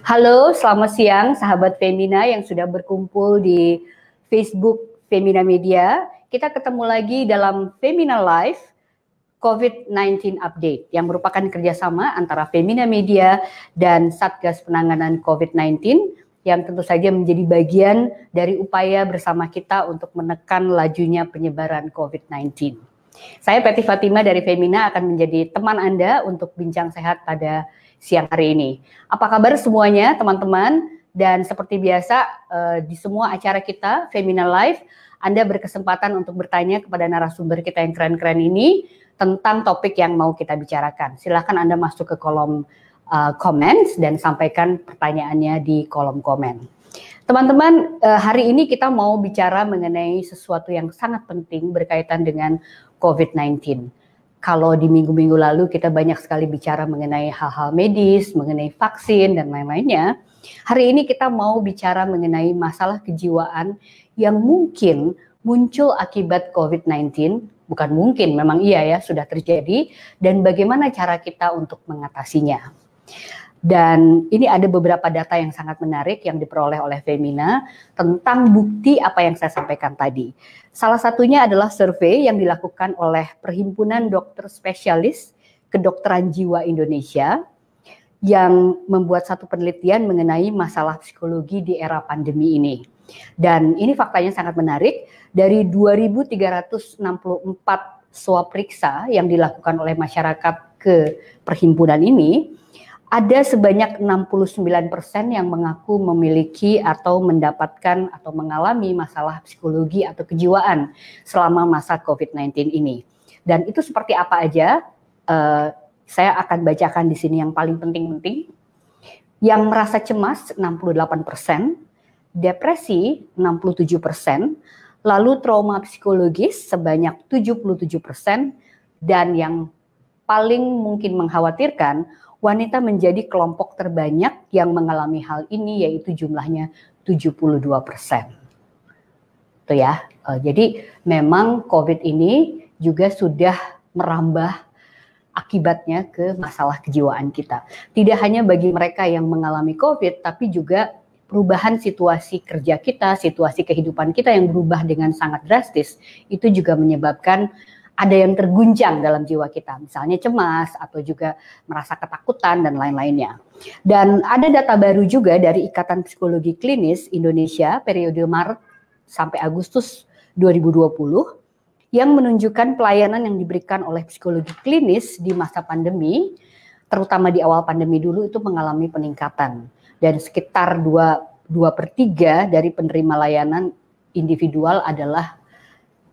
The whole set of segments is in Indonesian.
Halo, selamat siang sahabat Femina yang sudah berkumpul di Facebook Femina Media. Kita ketemu lagi dalam Femina Live COVID-19 Update yang merupakan kerjasama antara Femina Media dan Satgas Penanganan COVID-19 yang tentu saja menjadi bagian dari upaya bersama kita untuk menekan lajunya penyebaran COVID-19. Saya Peti Fatima dari Femina akan menjadi teman Anda untuk bincang sehat pada siang hari ini. Apa kabar semuanya teman-teman? Dan seperti biasa di semua acara kita Femina Live, Anda berkesempatan untuk bertanya kepada narasumber kita yang keren-keren ini tentang topik yang mau kita bicarakan. Silakan Anda masuk ke kolom comments dan sampaikan pertanyaannya di kolom komen. Teman-teman, hari ini kita mau bicara mengenai sesuatu yang sangat penting berkaitan dengan COVID-19. Kalau di minggu-minggu lalu kita banyak sekali bicara mengenai hal-hal medis, mengenai vaksin dan lain-lainnya. Hari ini kita mau bicara mengenai masalah kejiwaan yang mungkin muncul akibat COVID-19. Bukan mungkin, memang iya ya, sudah terjadi. Dan bagaimana cara kita untuk mengatasinya. Dan ini ada beberapa data yang sangat menarik yang diperoleh oleh Femina tentang bukti apa yang saya sampaikan tadi. Salah satunya adalah survei yang dilakukan oleh Perhimpunan Dokter Spesialis Kedokteran Jiwa Indonesia yang membuat satu penelitian mengenai masalah psikologi di era pandemi ini. Dan ini faktanya sangat menarik, dari 2.364 swab periksa yang dilakukan oleh masyarakat ke perhimpunan ini, ada sebanyak 69% yang mengaku memiliki atau mendapatkan atau mengalami masalah psikologi atau kejiwaan selama masa COVID-19 ini. Dan itu seperti apa aja? Saya akan bacakan di sini yang paling penting-penting. Yang merasa cemas 68%, depresi 67%, lalu trauma psikologis sebanyak 77%, dan yang paling mungkin mengkhawatirkan, wanita menjadi kelompok terbanyak yang mengalami hal ini, yaitu jumlahnya 72%. Itu ya. Jadi memang COVID ini juga sudah merambah akibatnya ke masalah kejiwaan kita. Tidak hanya bagi mereka yang mengalami COVID, tapi juga perubahan situasi kerja kita, situasi kehidupan kita yang berubah dengan sangat drastis, itu juga menyebabkan ada yang terguncang dalam jiwa kita, misalnya cemas atau juga merasa ketakutan dan lain-lainnya. Dan ada data baru juga dari Ikatan Psikologi Klinis Indonesia periode Maret sampai Agustus 2020 yang menunjukkan pelayanan yang diberikan oleh psikologi klinis di masa pandemi, terutama di awal pandemi dulu itu mengalami peningkatan. Dan sekitar 2/3 dari penerima layanan individual adalah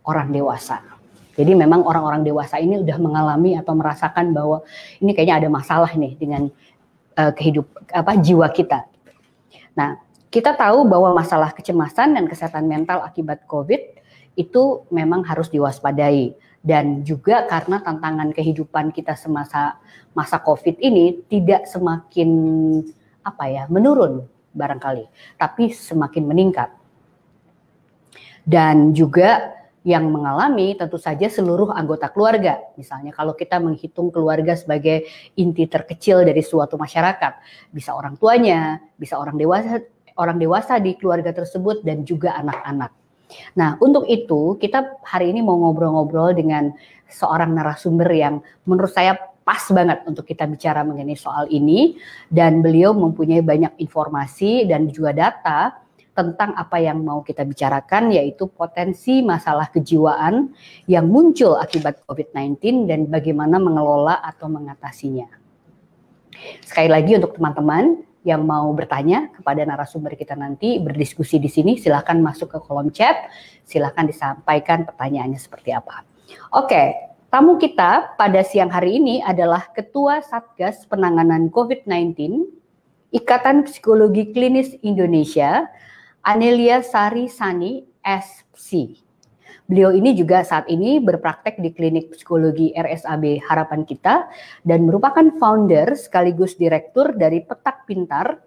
orang dewasa. Jadi memang orang-orang dewasa ini udah mengalami atau merasakan bahwa ini kayaknya ada masalah nih dengan jiwa kita. Nah, kita tahu bahwa masalah kecemasan dan kesehatan mental akibat COVID itu memang harus diwaspadai, dan juga karena tantangan kehidupan kita semasa masa COVID ini tidak semakin menurun barangkali, tapi semakin meningkat. Dan juga yang mengalami tentu saja seluruh anggota keluarga. Misalnya kalau kita menghitung keluarga sebagai inti terkecil dari suatu masyarakat, bisa orang tuanya, bisa orang dewasa di keluarga tersebut, dan juga anak-anak. Nah, untuk itu kita hari ini mau ngobrol-ngobrol dengan seorang narasumber yang menurut saya pas banget untuk kita bicara mengenai soal ini, dan beliau mempunyai banyak informasi dan juga data tentang apa yang mau kita bicarakan, yaitu potensi masalah kejiwaan yang muncul akibat COVID-19 dan bagaimana mengelola atau mengatasinya. Sekali lagi untuk teman-teman yang mau bertanya kepada narasumber kita nanti, berdiskusi di sini, silakan masuk ke kolom chat, silakan disampaikan pertanyaannya seperti apa. Oke, tamu kita pada siang hari ini adalah Ketua Satgas Penanganan COVID-19 Ikatan Psikologi Klinis Indonesia, Anelia Sari Sani, SPSI. Beliau ini juga saat ini berpraktek di Klinik Psikologi RSAB Harapan Kita dan merupakan founder sekaligus direktur dari Petak Pintar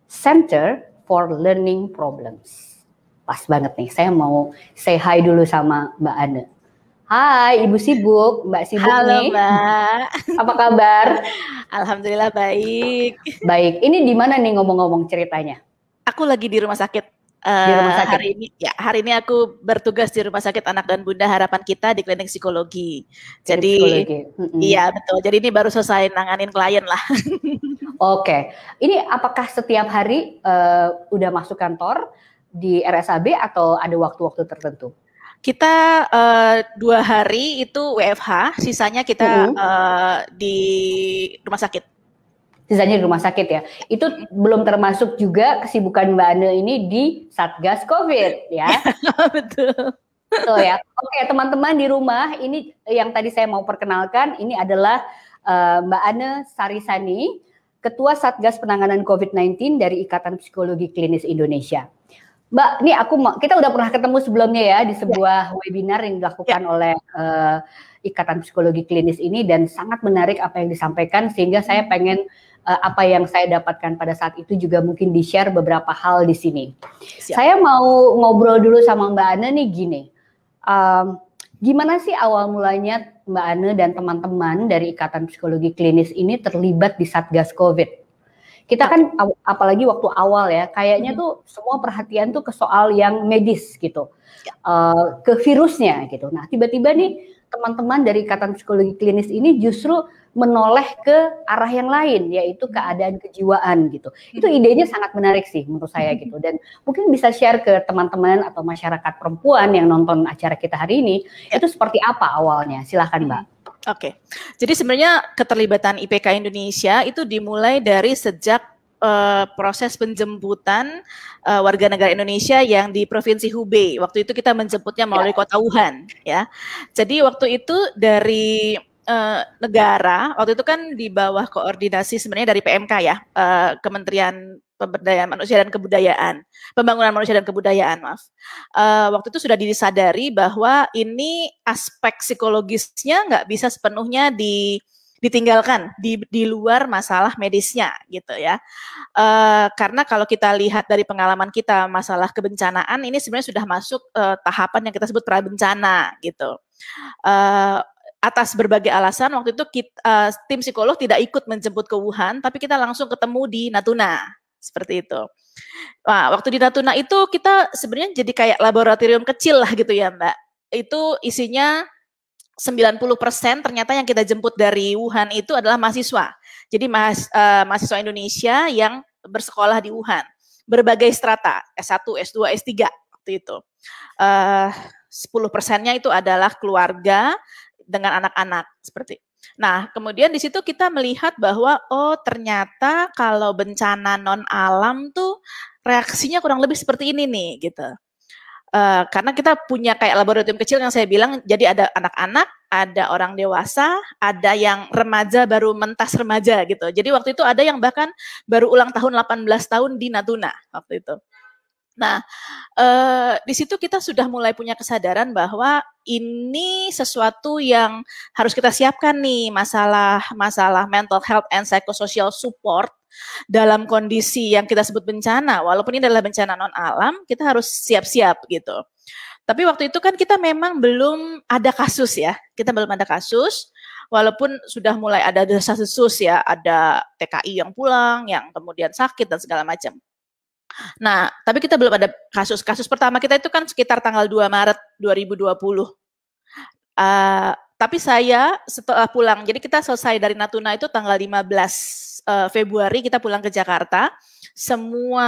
Center for Learning Problems. Pas banget nih, saya mau say hi dulu sama Mbak Ane. Hai, Ibu sibuk, Mbak sibuk Halo nih. Mbak, Apa kabar? Alhamdulillah baik. Baik, ini di mana nih ngomong-ngomong ceritanya? Aku lagi di rumah sakit. Di rumah sakit, Hari ini aku bertugas di Rumah Sakit Anak dan Bunda Harapan Kita di klinik psikologi. klinik Jadi, psikologi. iya betul. Jadi ini baru selesai nanganin klien lah. Oke, ini apakah setiap hari udah masuk kantor di RSAB atau ada waktu-waktu tertentu? Kita 2 hari itu WFH, sisanya kita di rumah sakit. Sisanya di rumah sakit ya. Itu belum termasuk juga kesibukan Mbak Ane ini di Satgas COVID ya. Betul. Betul ya. Oke, teman-teman di rumah, ini yang tadi saya mau perkenalkan, ini adalah Mbak Ane Sarisani, Ketua Satgas Penanganan COVID-19 dari Ikatan Psikologi Klinis Indonesia. Mbak, ini kita udah pernah ketemu sebelumnya ya di sebuah webinar yang dilakukan oleh Ikatan Psikologi Klinis ini, dan sangat menarik apa yang disampaikan, sehingga saya pengen apa yang saya dapatkan pada saat itu juga mungkin di-share beberapa hal di sini. Siap. Saya mau ngobrol dulu sama Mbak Ane nih gini. Gimana sih awal mulanya Mbak Ane dan teman-teman dari Ikatan Psikologi Klinis ini terlibat di Satgas COVID? Kita kan apalagi waktu awal ya, kayaknya tuh semua perhatian tuh ke soal yang medis gitu, ke virusnya gitu. Nah, tiba-tiba nih teman-teman dari Ikatan Psikologi Klinis ini justru menoleh ke arah yang lain, yaitu keadaan kejiwaan gitu. Itu idenya sangat menarik sih menurut saya gitu. Dan mungkin bisa share ke teman-teman atau masyarakat perempuan yang nonton acara kita hari ini, itu seperti apa awalnya? Silahkan Mbak. Oke, jadi sebenarnya keterlibatan IPK Indonesia itu dimulai dari sejak proses penjemputan warga negara Indonesia yang di Provinsi Hubei. Waktu itu kita menjemputnya melalui kota Wuhan, ya. Jadi waktu itu dari negara, waktu itu kan di bawah koordinasi sebenarnya dari PMK ya, Kementerian Pemberdayaan Manusia dan Kebudayaan, Pembangunan Manusia dan Kebudayaan, maaf. Waktu itu sudah disadari bahwa ini aspek psikologisnya nggak bisa sepenuhnya ditinggalkan di luar masalah medisnya gitu ya. Karena kalau kita lihat dari pengalaman kita masalah kebencanaan, ini sebenarnya sudah masuk tahapan yang kita sebut prabencana gitu. Atas berbagai alasan waktu itu tim psikolog tidak ikut menjemput ke Wuhan, tapi kita langsung ketemu di Natuna, seperti itu. Nah, waktu di Natuna itu kita sebenarnya jadi kayak laboratorium kecil lah gitu ya Mbak. Itu isinya 90% ternyata yang kita jemput dari Wuhan itu adalah mahasiswa. Jadi mahasiswa Indonesia yang bersekolah di Wuhan. Berbagai strata, S1, S2, S3 waktu itu. 10%-nya itu adalah keluarga dengan anak-anak seperti. Nah, kemudian di situ kita melihat bahwa ternyata kalau bencana non alam tuh reaksinya kurang lebih seperti ini nih gitu. Karena kita punya kayak laboratorium kecil yang saya bilang, jadi ada anak-anak, ada orang dewasa, ada yang remaja baru mentas remaja gitu. Jadi waktu itu ada yang bahkan baru ulang tahun 18 tahun di Natuna waktu itu. Nah, di situ kita sudah mulai punya kesadaran bahwa ini sesuatu yang harus kita siapkan nih, masalah mental health and psychosocial support dalam kondisi yang kita sebut bencana. Walaupun ini adalah bencana non alam, kita harus siap-siap gitu. Tapi waktu itu kan kita memang belum ada kasus ya, kita belum ada kasus. Walaupun sudah mulai ada desas-desus ya, ada TKI yang pulang, yang kemudian sakit dan segala macam. Nah, tapi kita belum ada kasus. Kasus pertama kita itu kan sekitar tanggal 2 Maret 2020. Tapi saya setelah pulang, jadi kita selesai dari Natuna itu tanggal 15 Februari kita pulang ke Jakarta. Semua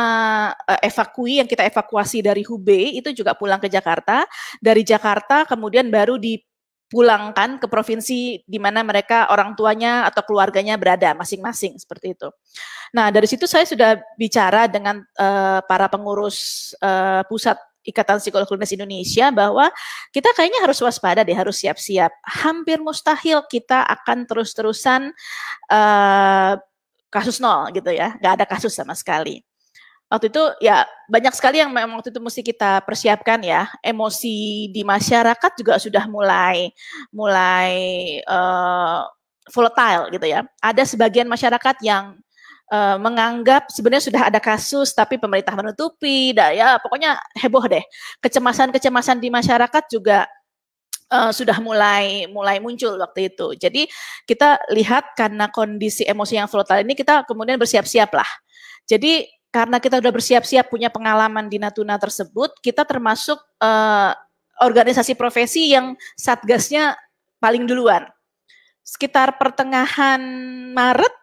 evakui yang kita evakuasi dari Hubei itu juga pulang ke Jakarta. Dari Jakarta kemudian baru dipulangkan ke provinsi di mana mereka orang tuanya atau keluarganya berada masing-masing seperti itu. Nah, dari situ saya sudah bicara dengan para pengurus pusat Ikatan Psikolog Klinis Indonesia bahwa kita kayaknya harus waspada deh, harus siap-siap. Hampir mustahil kita akan terus-terusan kasus nol gitu ya, nggak ada kasus sama sekali. Waktu itu ya banyak sekali yang memang waktu itu mesti kita persiapkan ya. Emosi di masyarakat juga sudah mulai volatile gitu ya. Ada sebagian masyarakat yang menganggap sebenarnya sudah ada kasus tapi pemerintah menutupi, ya pokoknya heboh deh. Kecemasan di masyarakat juga sudah mulai muncul waktu itu. Jadi kita lihat karena kondisi emosi yang volatile ini, kita kemudian bersiap-siap lah. Jadi karena kita sudah bersiap-siap punya pengalaman di Natuna tersebut, kita termasuk organisasi profesi yang satgasnya paling duluan. Sekitar pertengahan Maret,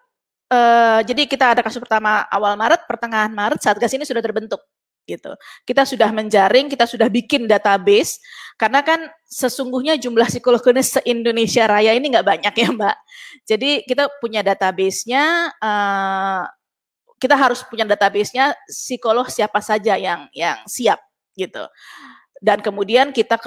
jadi kita ada kasus pertama awal Maret, pertengahan Maret satgas ini sudah terbentuk. Gitu. Kita sudah menjaring, kita sudah bikin database, karena kan sesungguhnya jumlah psikolog klinis se-Indonesia Raya ini nggak banyak ya Mbak. Jadi kita punya database-nya, kita harus punya database-nya psikolog siapa saja yang siap gitu. Dan kemudian kita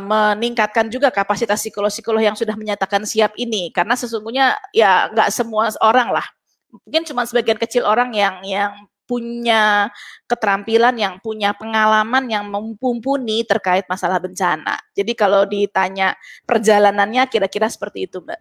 meningkatkan juga kapasitas psikolog-psikolog yang sudah menyatakan siap ini, karena sesungguhnya ya nggak semua orang lah, mungkin cuma sebagian kecil orang yang punya keterampilan, yang punya pengalaman, yang mumpuni terkait masalah bencana. Jadi kalau ditanya perjalanannya kira-kira seperti itu, Mbak.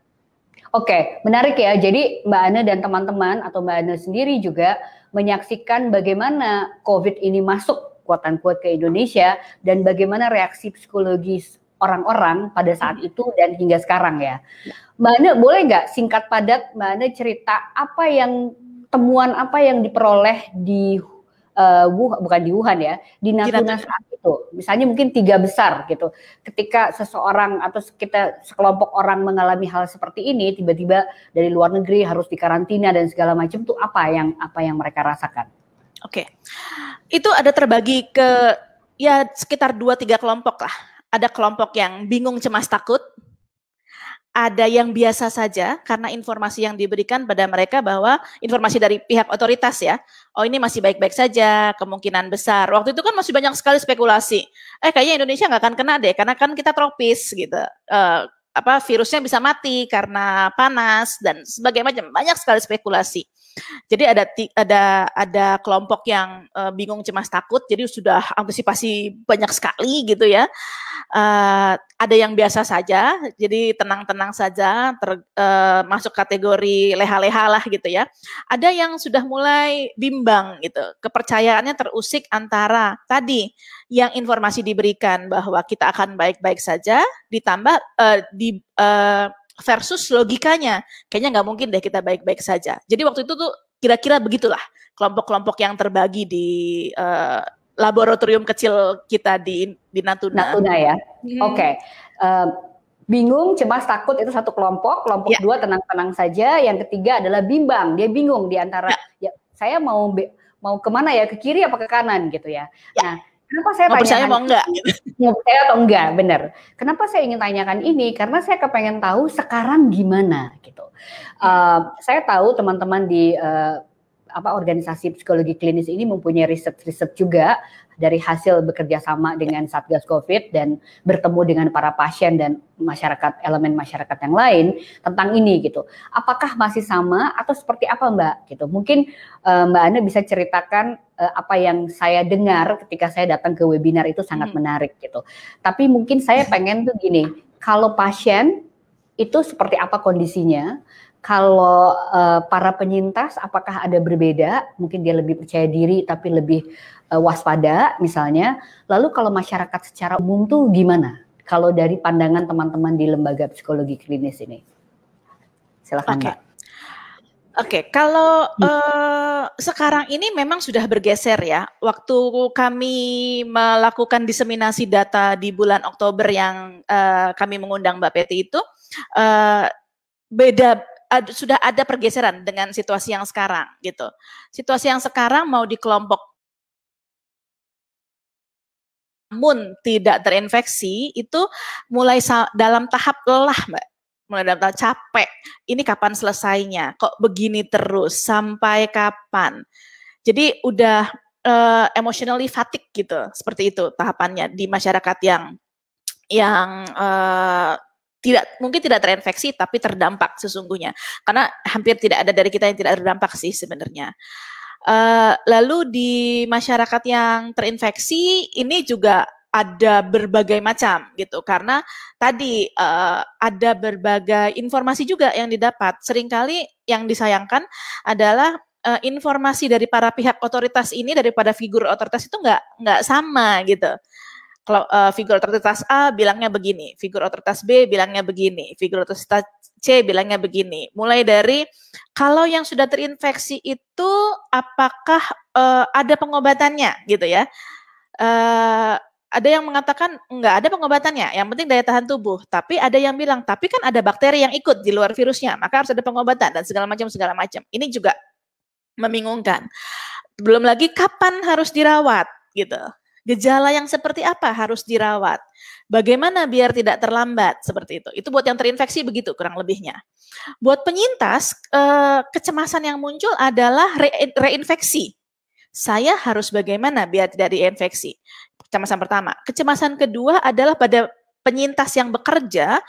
Oke, menarik ya. Jadi Mbak Ane dan teman-teman atau Mbak Ane sendiri juga menyaksikan bagaimana COVID ini masuk quote-unquote ke Indonesia dan bagaimana reaksi psikologis orang-orang pada saat itu dan hingga sekarang ya. Mbak Ane boleh nggak singkat padat Mbak Ane cerita temuan apa yang diperoleh di bukan di Wuhan ya, di Natuna saat itu. Misalnya mungkin 3 besar gitu. Ketika seseorang atau sekelompok orang mengalami hal seperti ini, tiba-tiba dari luar negeri harus dikarantina dan segala macam, tuh apa yang mereka rasakan? Oke. Itu ada terbagi ke ya sekitar 2-3 kelompok lah. Ada kelompok yang bingung, cemas, takut. Ada yang biasa saja karena informasi yang diberikan pada mereka bahwa informasi dari pihak otoritas ya, oh ini masih baik-baik saja, kemungkinan besar. Waktu itu kan masih banyak sekali spekulasi. Kayaknya Indonesia nggak akan kena deh, karena kan kita tropis gitu. Virusnya bisa mati karena panas dan sebagainya, banyak sekali spekulasi. Jadi ada kelompok yang bingung, cemas, takut, jadi sudah antisipasi banyak sekali gitu ya. Ada yang biasa saja, jadi tenang-tenang saja, masuk kategori leha-leha lah gitu ya. Ada yang sudah mulai bimbang gitu, kepercayaannya terusik antara tadi yang informasi diberikan bahwa kita akan baik-baik saja, ditambah versus logikanya, kayaknya nggak mungkin deh kita baik-baik saja. Jadi waktu itu tuh kira-kira begitulah kelompok-kelompok yang terbagi di laboratorium kecil kita di Natuna. Natuna ya, Oke. Bingung, cemas, takut itu satu kelompok. Kelompok kedua tenang-tenang saja. Yang ketiga adalah bimbang. Dia bingung di antara saya mau kemana ya, ke kiri apa ke kanan gitu ya. Nah, kenapa saya mau percaya mau enggak? Mau percaya atau enggak, benar. Kenapa saya ingin tanyakan ini? Karena saya kepengen tahu sekarang gimana gitu. Saya tahu teman-teman di organisasi psikologi klinis ini mempunyai riset-riset juga dari hasil bekerja sama dengan Satgas COVID dan bertemu dengan para pasien dan masyarakat, elemen masyarakat yang lain tentang ini gitu. Apakah masih sama atau seperti apa Mbak? Gitu. Mungkin Mbak Ane bisa ceritakan apa yang saya dengar ketika saya datang ke webinar itu sangat menarik gitu. Tapi mungkin saya pengen tuh gini, kalau pasien itu seperti apa kondisinya? Kalau para penyintas apakah ada berbeda? Mungkin dia lebih percaya diri tapi lebih waspada misalnya. Lalu kalau masyarakat secara umum tuh gimana? Kalau dari pandangan teman-teman di lembaga psikologi klinis ini. Silakan Mbak. Oke, kalau sekarang ini memang sudah bergeser ya. Waktu kami melakukan diseminasi data di bulan Oktober yang kami mengundang Mbak Peti itu, sudah ada pergeseran dengan situasi yang sekarang gitu. Situasi yang sekarang mau di kelompok namun tidak terinfeksi itu mulai dalam tahap lelah Mbak, mulai dalam tahap capek. Ini kapan selesainya? Kok begini terus? Sampai kapan? Jadi udah emotionally fatigue gitu, seperti itu tahapannya di masyarakat yang mungkin tidak terinfeksi tapi terdampak sesungguhnya, karena hampir tidak ada dari kita yang tidak terdampak sih sebenarnya. Lalu di masyarakat yang terinfeksi ini juga ada berbagai macam gitu, karena tadi ada berbagai informasi juga yang didapat. Seringkali yang disayangkan adalah informasi dari para pihak otoritas ini, daripada figur otoritas itu nggak sama gitu. figur otoritas A bilangnya begini, figur otoritas B bilangnya begini, figur otoritas C bilangnya begini. Mulai dari kalau yang sudah terinfeksi itu apakah ada pengobatannya gitu ya. Ada yang mengatakan nggak ada pengobatannya, yang penting daya tahan tubuh. Tapi ada yang bilang, tapi kan ada bakteri yang ikut di luar virusnya, maka harus ada pengobatan dan segala macam. Ini juga membingungkan. Belum lagi kapan harus dirawat gitu. Gejala yang seperti apa harus dirawat. Bagaimana biar tidak terlambat seperti itu. Itu buat yang terinfeksi begitu kurang lebihnya. Buat penyintas, kecemasan yang muncul adalah reinfeksi. Saya harus bagaimana biar tidak diinfeksi? Kecemasan pertama. Kecemasan kedua adalah pada penyintas yang bekerja,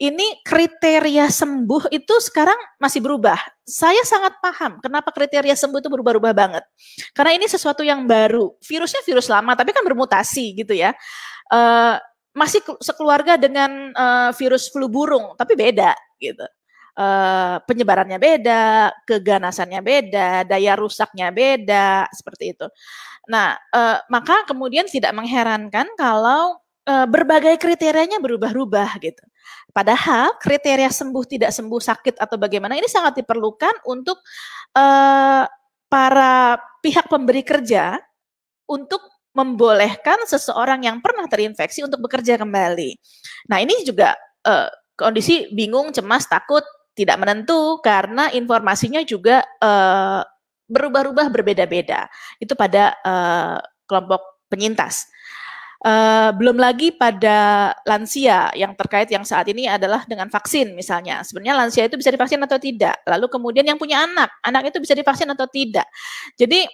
ini kriteria sembuh itu sekarang masih berubah. Saya sangat paham kenapa kriteria sembuh itu berubah-ubah banget. Karena ini sesuatu yang baru. Virusnya virus lama, tapi kan bermutasi gitu ya. Masih sekeluarga dengan virus flu burung, tapi beda gitu. Penyebarannya beda, keganasannya beda, daya rusaknya beda, seperti itu. Nah, maka kemudian tidak mengherankan kalau berbagai kriterianya berubah-ubah gitu. Padahal kriteria sembuh tidak sembuh sakit atau bagaimana ini sangat diperlukan untuk para pihak pemberi kerja untuk membolehkan seseorang yang pernah terinfeksi untuk bekerja kembali. Nah, ini juga kondisi bingung, cemas, takut, tidak menentu karena informasinya juga berubah-ubah berbeda-beda. Itu pada kelompok penyintas. Belum lagi pada lansia yang terkait yang saat ini adalah dengan vaksin misalnya. Sebenarnya lansia itu bisa divaksin atau tidak. Lalu kemudian yang punya anak itu bisa divaksin atau tidak. Jadi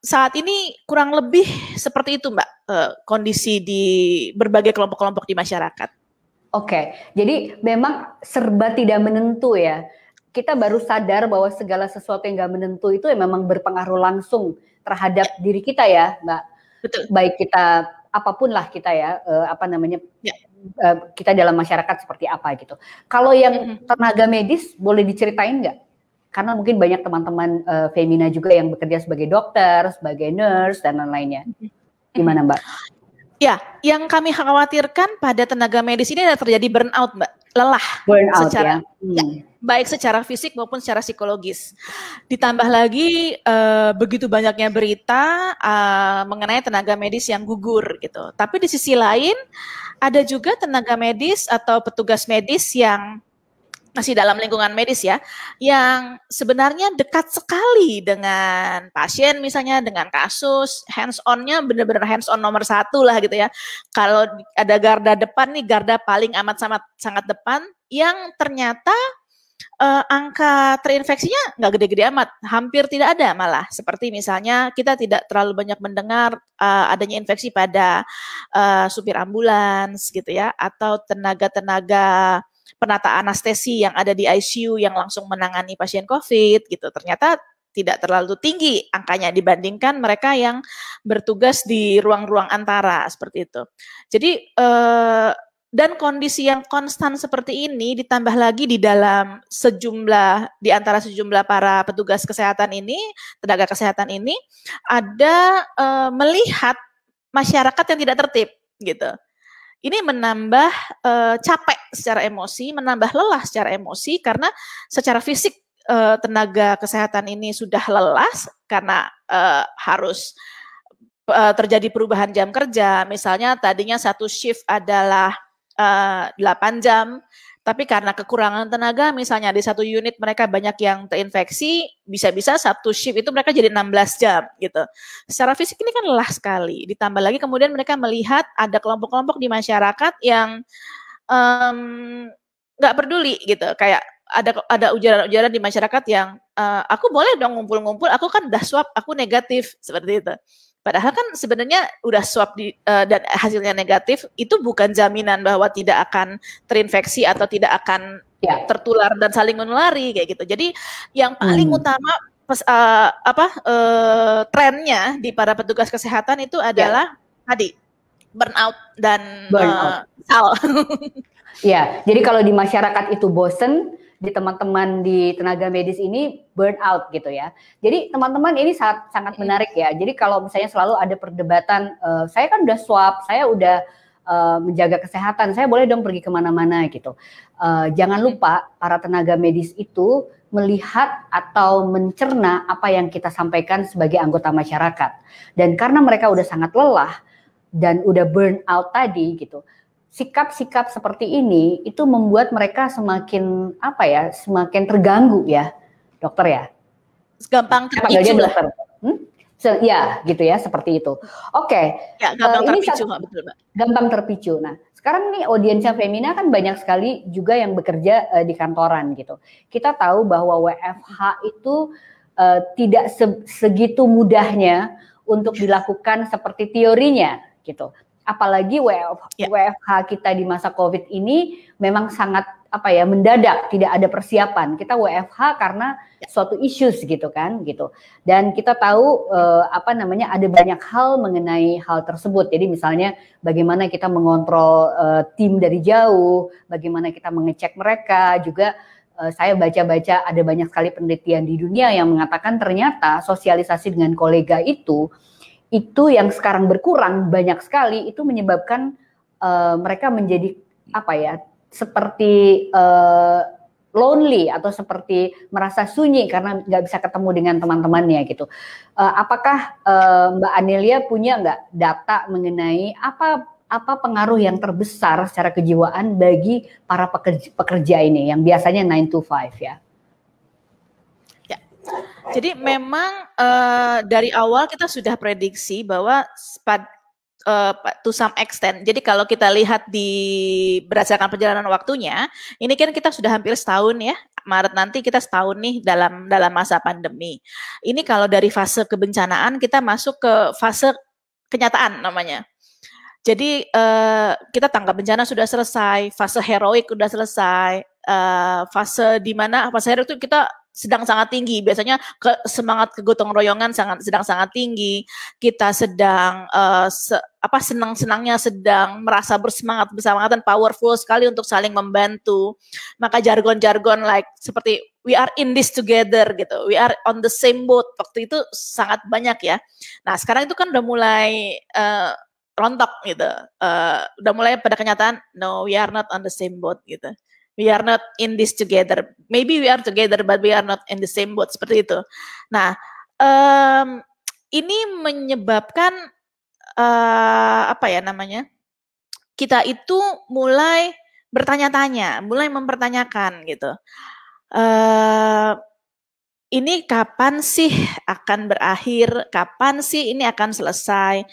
saat ini kurang lebih seperti itu Mbak, kondisi di berbagai kelompok-kelompok di masyarakat. Oke, jadi memang serba tidak menentu ya. Kita baru sadar bahwa segala sesuatu yang nggak menentu itu memang berpengaruh langsung terhadap diri kita ya, Mbak. Betul. Baik kita apapun lah kita ya, kita dalam masyarakat seperti apa gitu. Kalau yang tenaga medis boleh diceritain nggak? Karena mungkin banyak teman-teman Femina juga yang bekerja sebagai dokter, sebagai nurse dan lain-lainnya. Gimana Mbak? Ya, yang kami khawatirkan pada tenaga medis ini ada terjadi burnout, Mbak. Lelah. Burnout secara, ya. Baik secara fisik maupun secara psikologis. Ditambah lagi begitu banyaknya berita mengenai tenaga medis yang gugur gitu. Tapi di sisi lain ada juga tenaga medis atau petugas medis yang masih dalam lingkungan medis ya, yang sebenarnya dekat sekali dengan pasien misalnya, dengan kasus, hands-on-nya benar-benar hands-on nomor 1 lah gitu ya. Kalau ada garda depan nih, garda paling amat sangat depan, yang ternyata angka terinfeksinya nggak gede-gede amat, hampir tidak ada malah. Seperti misalnya kita tidak terlalu banyak mendengar adanya infeksi pada supir ambulans gitu ya, atau tenaga-tenaga penata anestesi yang ada di ICU yang langsung menangani pasien COVID gitu. Ternyata tidak terlalu tinggi angkanya dibandingkan mereka yang bertugas di ruang-ruang antara seperti itu. Jadi dan kondisi yang konstan seperti ini ditambah lagi di dalam di antara sejumlah para petugas kesehatan ini, tenaga kesehatan ini ada melihat masyarakat yang tidak tertib gitu. Ini menambah capek secara emosi, menambah lelah secara emosi karena secara fisik tenaga kesehatan ini sudah lelah karena harus terjadi perubahan jam kerja. Misalnya tadinya satu shift adalah 8 jam, tapi karena kekurangan tenaga, misalnya di satu unit mereka banyak yang terinfeksi, bisa-bisa satu shift itu mereka jadi 16 jam gitu. Secara fisik ini kan lelah sekali. Ditambah lagi kemudian mereka melihat ada kelompok-kelompok di masyarakat yang nggak peduli gitu, kayak ada ujaran-ujaran di masyarakat yang aku boleh dong ngumpul-ngumpul, aku kan udah swab, aku negatif, seperti itu. Padahal kan sebenarnya udah swab dan hasilnya negatif, itu bukan jaminan bahwa tidak akan terinfeksi atau tidak akan tertular dan saling menulari kayak gitu. Jadi yang paling utama trennya di para petugas kesehatan itu adalah tadi burnout dan Ya, jadi kalau di masyarakat itu bosen, di teman-teman di tenaga medis ini burn out gitu ya. Jadi teman-teman ini sangat menarik ya. Jadi kalau misalnya selalu ada perdebatan, saya kan udah swab, saya udah menjaga kesehatan, saya boleh dong pergi kemana-mana gitu. Jangan lupa para tenaga medis itu melihat atau mencerna apa yang kita sampaikan sebagai anggota masyarakat. Dan karena mereka udah sangat lelah dan udah burn out tadi gitu, sikap-sikap seperti ini itu membuat mereka semakin semakin terganggu ya, dokter ya. Gampang terpicu lah. Ya, gitu ya, seperti itu. Oke. Ya, gampang terpicu, betul, Mbak. Gampang terpicu. Nah, sekarang nih audiensnya Femina kan banyak sekali juga yang bekerja di kantoran gitu. Kita tahu bahwa WFH itu tidak segitu mudahnya untuk dilakukan seperti teorinya gitu. Apalagi WFH kita di masa COVID ini memang sangat mendadak, tidak ada persiapan. Kita WFH karena suatu issues gitu kan gitu. Dan kita tahu ada banyak hal mengenai hal tersebut. Jadi misalnya bagaimana kita mengontrol tim dari jauh, bagaimana kita mengecek mereka juga. Saya baca-baca ada banyak sekali penelitian di dunia yang mengatakan ternyata sosialisasi dengan kolega itu yang sekarang berkurang banyak sekali, itu menyebabkan mereka menjadi seperti lonely atau seperti merasa sunyi karena nggak bisa ketemu dengan teman-temannya gitu. Apakah Mbak Anelia punya nggak data mengenai apa pengaruh yang terbesar secara kejiwaan bagi para pekerja ini yang biasanya 9 to 5 ya? Jadi memang dari awal kita sudah prediksi bahwa to some extent. Jadi kalau kita lihat berdasarkan perjalanan waktunya, ini kan kita sudah hampir setahun ya. Maret nanti kita setahun nih dalam masa pandemi. Ini kalau dari fase kebencanaan kita masuk ke fase kenyataan namanya. Jadi kita tanggap bencana sudah selesai, fase heroik sudah selesai, fase di mana fase heroik itu kita sedang sangat tinggi, biasanya semangat kegotong royongan sedang sangat tinggi, kita sedang senang-senangnya sedang merasa bersemangat dan powerful sekali untuk saling membantu. Maka jargon-jargon seperti we are in this together gitu, we are on the same boat, waktu itu sangat banyak ya. Nah sekarang itu kan udah mulai rontok gitu, udah mulai pada kenyataan no, we are not on the same boat gitu. We are not in this together. Maybe we are together, but we are not in the same boat. Seperti itu. Nah, ini menyebabkan kita itu mulai bertanya-tanya, mulai mempertanyakan gitu. Ini kapan sih akan berakhir? Kapan sih ini akan selesai?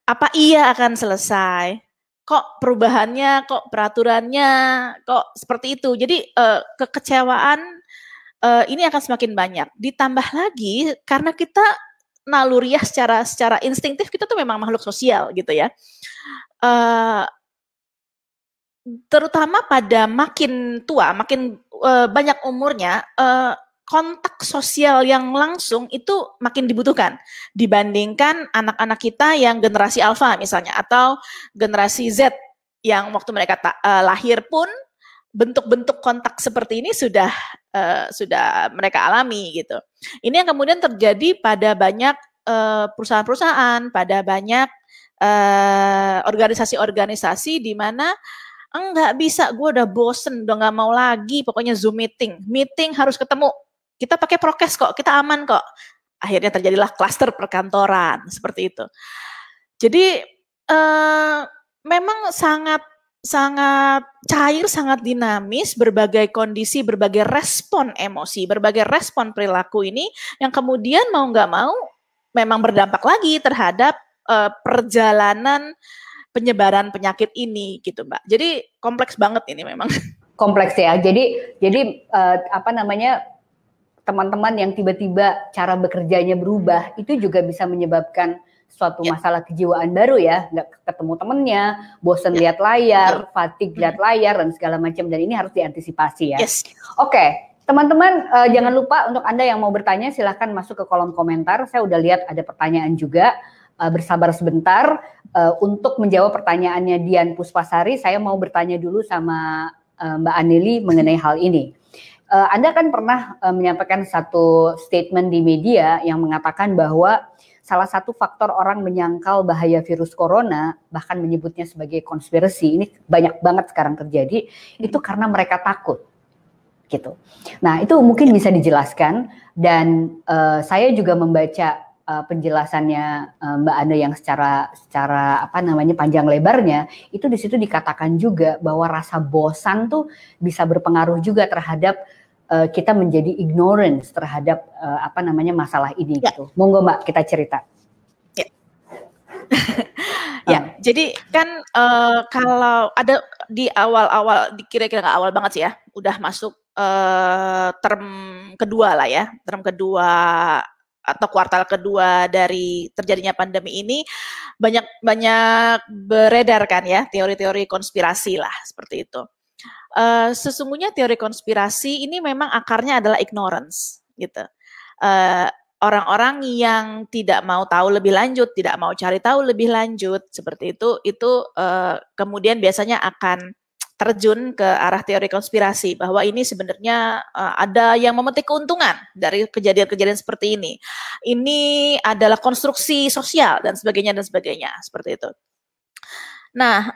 Apa iya akan selesai? Kok perubahannya, kok peraturannya, kok seperti itu. Jadi kekecewaan ini akan semakin banyak. Ditambah lagi karena kita naluriah secara instingtif, kita tuh memang makhluk sosial gitu ya. Terutama pada makin tua, makin banyak umurnya, kontak sosial yang langsung itu makin dibutuhkan dibandingkan anak-anak kita yang generasi alfa misalnya atau generasi Z yang waktu mereka lahir pun bentuk-bentuk kontak seperti ini sudah mereka alami gitu. Ini yang kemudian terjadi pada banyak perusahaan-perusahaan, pada banyak organisasi-organisasi di mana enggak bisa, gue udah bosen, udah nggak mau lagi, pokoknya Zoom meeting harus ketemu. Kita pakai prokes kok, kita aman kok. Akhirnya terjadilah klaster perkantoran, seperti itu. Jadi memang sangat cair, sangat dinamis, berbagai kondisi, berbagai respon emosi, berbagai respon perilaku ini yang kemudian mau nggak mau memang berdampak lagi terhadap perjalanan penyebaran penyakit ini gitu Mbak. Jadi kompleks banget ini memang. Kompleks ya. Jadi teman-teman yang tiba-tiba cara bekerjanya berubah itu juga bisa menyebabkan suatu masalah kejiwaan baru ya, nggak ketemu temennya, bosen lihat layar, fatigue lihat layar dan segala macam, dan ini harus diantisipasi ya. Yes. Oke, teman-teman jangan lupa untuk Anda yang mau bertanya silahkan masuk ke kolom komentar. Saya udah lihat ada pertanyaan juga, bersabar sebentar untuk menjawab pertanyaannya Dian Puspasari. Saya mau bertanya dulu sama Mbak Aneli mengenai hal ini. Anda kan pernah menyampaikan satu statement di media yang mengatakan bahwa salah satu faktor orang menyangkal bahaya virus corona, bahkan menyebutnya sebagai konspirasi, ini banyak banget sekarang terjadi, itu karena mereka takut. Gitu. Nah, itu mungkin bisa dijelaskan, dan saya juga membaca penjelasannya Mbak Ana yang secara panjang lebarnya, itu di situ dikatakan juga bahwa rasa bosan tuh bisa berpengaruh juga terhadap kita menjadi ignorance terhadap masalah ini gitu. Monggo Mbak, kita cerita. Ya, jadi kan kalau ada di awal-awal, kira-kira nggak awal banget sih ya, udah masuk term kedua lah ya, term kedua atau kuartal kedua dari terjadinya pandemi ini, banyak beredar kan ya teori-teori konspirasi lah seperti itu. Sesungguhnya teori konspirasi ini memang akarnya adalah ignorance gitu. Orang-orang yang tidak mau tahu lebih lanjut, tidak mau cari tahu lebih lanjut seperti itu kemudian biasanya akan terjun ke arah teori konspirasi bahwa ini sebenarnya ada yang memetik keuntungan dari kejadian-kejadian seperti ini. Ini adalah konstruksi sosial dan sebagainya seperti itu. Nah,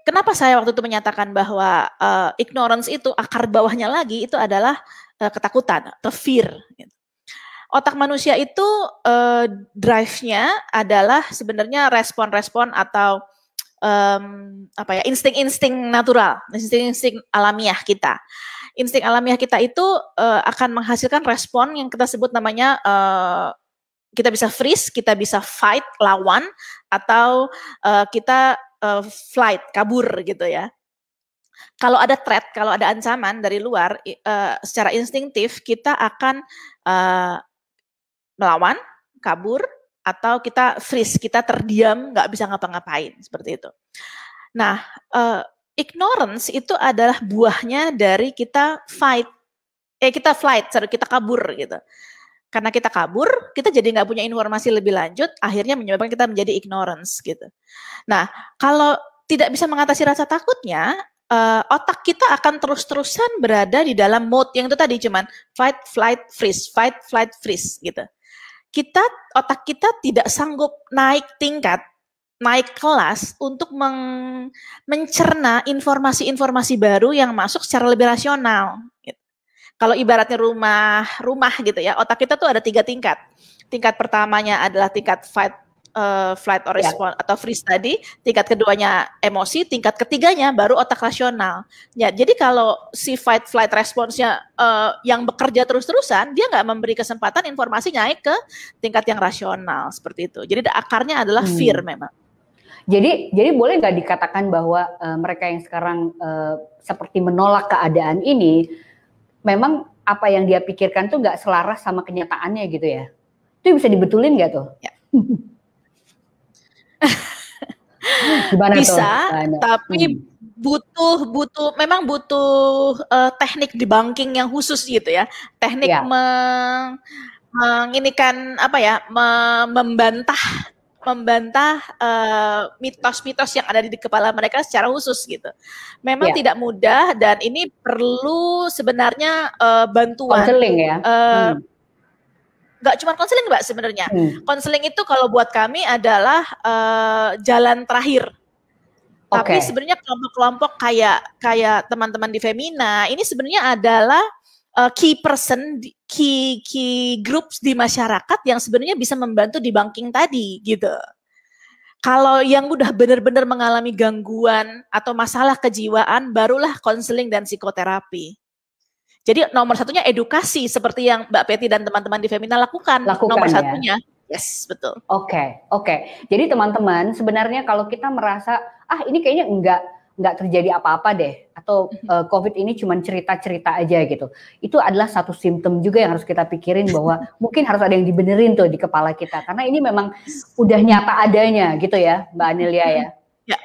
kenapa saya waktu itu menyatakan bahwa ignorance itu akar bawahnya lagi itu adalah ketakutan atau fear. Otak manusia itu drive-nya adalah sebenarnya respon-respon atau insting-insting natural, insting-insting alamiah kita. Insting alamiah kita itu akan menghasilkan respon yang kita sebut namanya kita bisa freeze, kita bisa fight, lawan, atau kita flight, kabur gitu ya. Kalau ada threat, kalau ada ancaman dari luar, secara instingtif kita akan melawan, kabur, atau kita freeze, kita terdiam, nggak bisa ngapa-ngapain, seperti itu. Nah, ignorance itu adalah buahnya dari kita kita kabur gitu. Karena kita kabur, kita jadi nggak punya informasi lebih lanjut, akhirnya menyebabkan kita menjadi ignorance gitu. Nah, kalau tidak bisa mengatasi rasa takutnya, otak kita akan terus-terusan berada di dalam mode yang itu tadi, cuman fight, flight, freeze gitu. Otak kita tidak sanggup naik tingkat, naik kelas untuk mencerna informasi-informasi baru yang masuk secara lebih rasional. Gitu. Kalau ibaratnya rumah gitu ya, otak kita tuh ada 3 tingkat. Tingkat pertamanya adalah tingkat fight, flight or response atau freeze tadi, tingkat keduanya emosi, tingkat ketiganya baru otak rasional. Ya, jadi kalau si fight flight response-nya yang bekerja terus-terusan, dia nggak memberi kesempatan informasi naik ke tingkat yang rasional seperti itu. Jadi akarnya adalah fear memang. Jadi boleh nggak dikatakan bahwa mereka yang sekarang seperti menolak keadaan ini, memang apa yang dia pikirkan tuh nggak selaras sama kenyataannya gitu ya? Itu bisa dibetulin nggak tuh? Ya. Gimana bisa, tapi memang butuh teknik debunking yang khusus gitu ya, teknik menginikan membantah mitos-mitos yang ada di kepala mereka secara khusus gitu. Memang tidak mudah dan ini perlu sebenarnya bantuan. Konseling ya. Nggak cuma konseling Mbak sebenarnya. Konseling itu kalau buat kami adalah jalan terakhir. Tapi sebenarnya kelompok-kelompok kayak teman-teman di Femina ini sebenarnya adalah key person, key groups di masyarakat yang sebenarnya bisa membantu debunking tadi gitu. Kalau yang udah benar-benar mengalami gangguan atau masalah kejiwaan, barulah konseling dan psikoterapi. Jadi nomor satunya edukasi seperti yang Mbak Peti dan teman-teman di Femina lakukan nomor satunya. Yes, betul. Oke. Jadi teman-teman, sebenarnya kalau kita merasa ini kayaknya enggak terjadi apa-apa deh, atau COVID ini cuma cerita-cerita aja gitu. Itu adalah satu simptom juga yang harus kita pikirin bahwa mungkin harus ada yang dibenerin tuh di kepala kita, karena ini memang udah nyata adanya gitu ya, Mbak Anelia ya. Ya.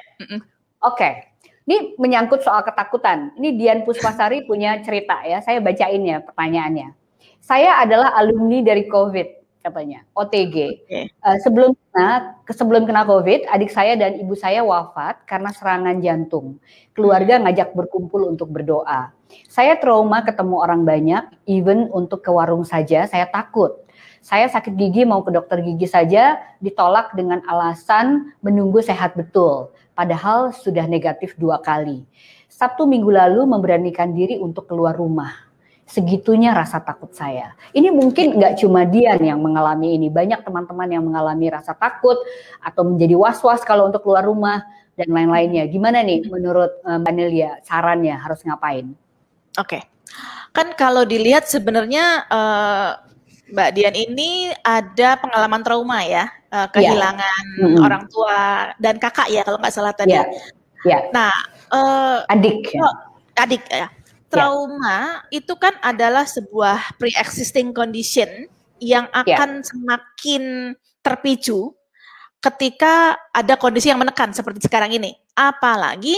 Oke. Ini menyangkut soal ketakutan. Ini Dian Puspasari punya cerita ya. Saya bacain ya pertanyaannya. Saya adalah alumni dari COVID. katanya, OTG. Oke. Sebelum kena COVID, adik saya dan ibu saya wafat karena serangan jantung. Keluarga ngajak berkumpul untuk berdoa. Saya trauma ketemu orang banyak, even untuk ke warung saja saya takut. Saya sakit gigi mau ke dokter gigi saja ditolak dengan alasan menunggu sehat betul. Padahal sudah negatif 2 kali. Sabtu minggu lalu memberanikan diri untuk keluar rumah. Segitunya rasa takut saya. Ini mungkin nggak cuma Dian yang mengalami ini. Banyak teman-teman yang mengalami rasa takut atau menjadi was-was kalau untuk keluar rumah dan lain-lainnya. Gimana nih menurut Mbak Nelia sarannya harus ngapain? Oke. Kan kalau dilihat sebenarnya Mbak Dian ini ada pengalaman trauma ya, kehilangan orang tua dan kakak ya kalau nggak salah tadi. Nah, adik ya. Adik ya. Trauma itu kan adalah sebuah pre-existing condition yang akan semakin terpicu ketika ada kondisi yang menekan seperti sekarang ini. Apalagi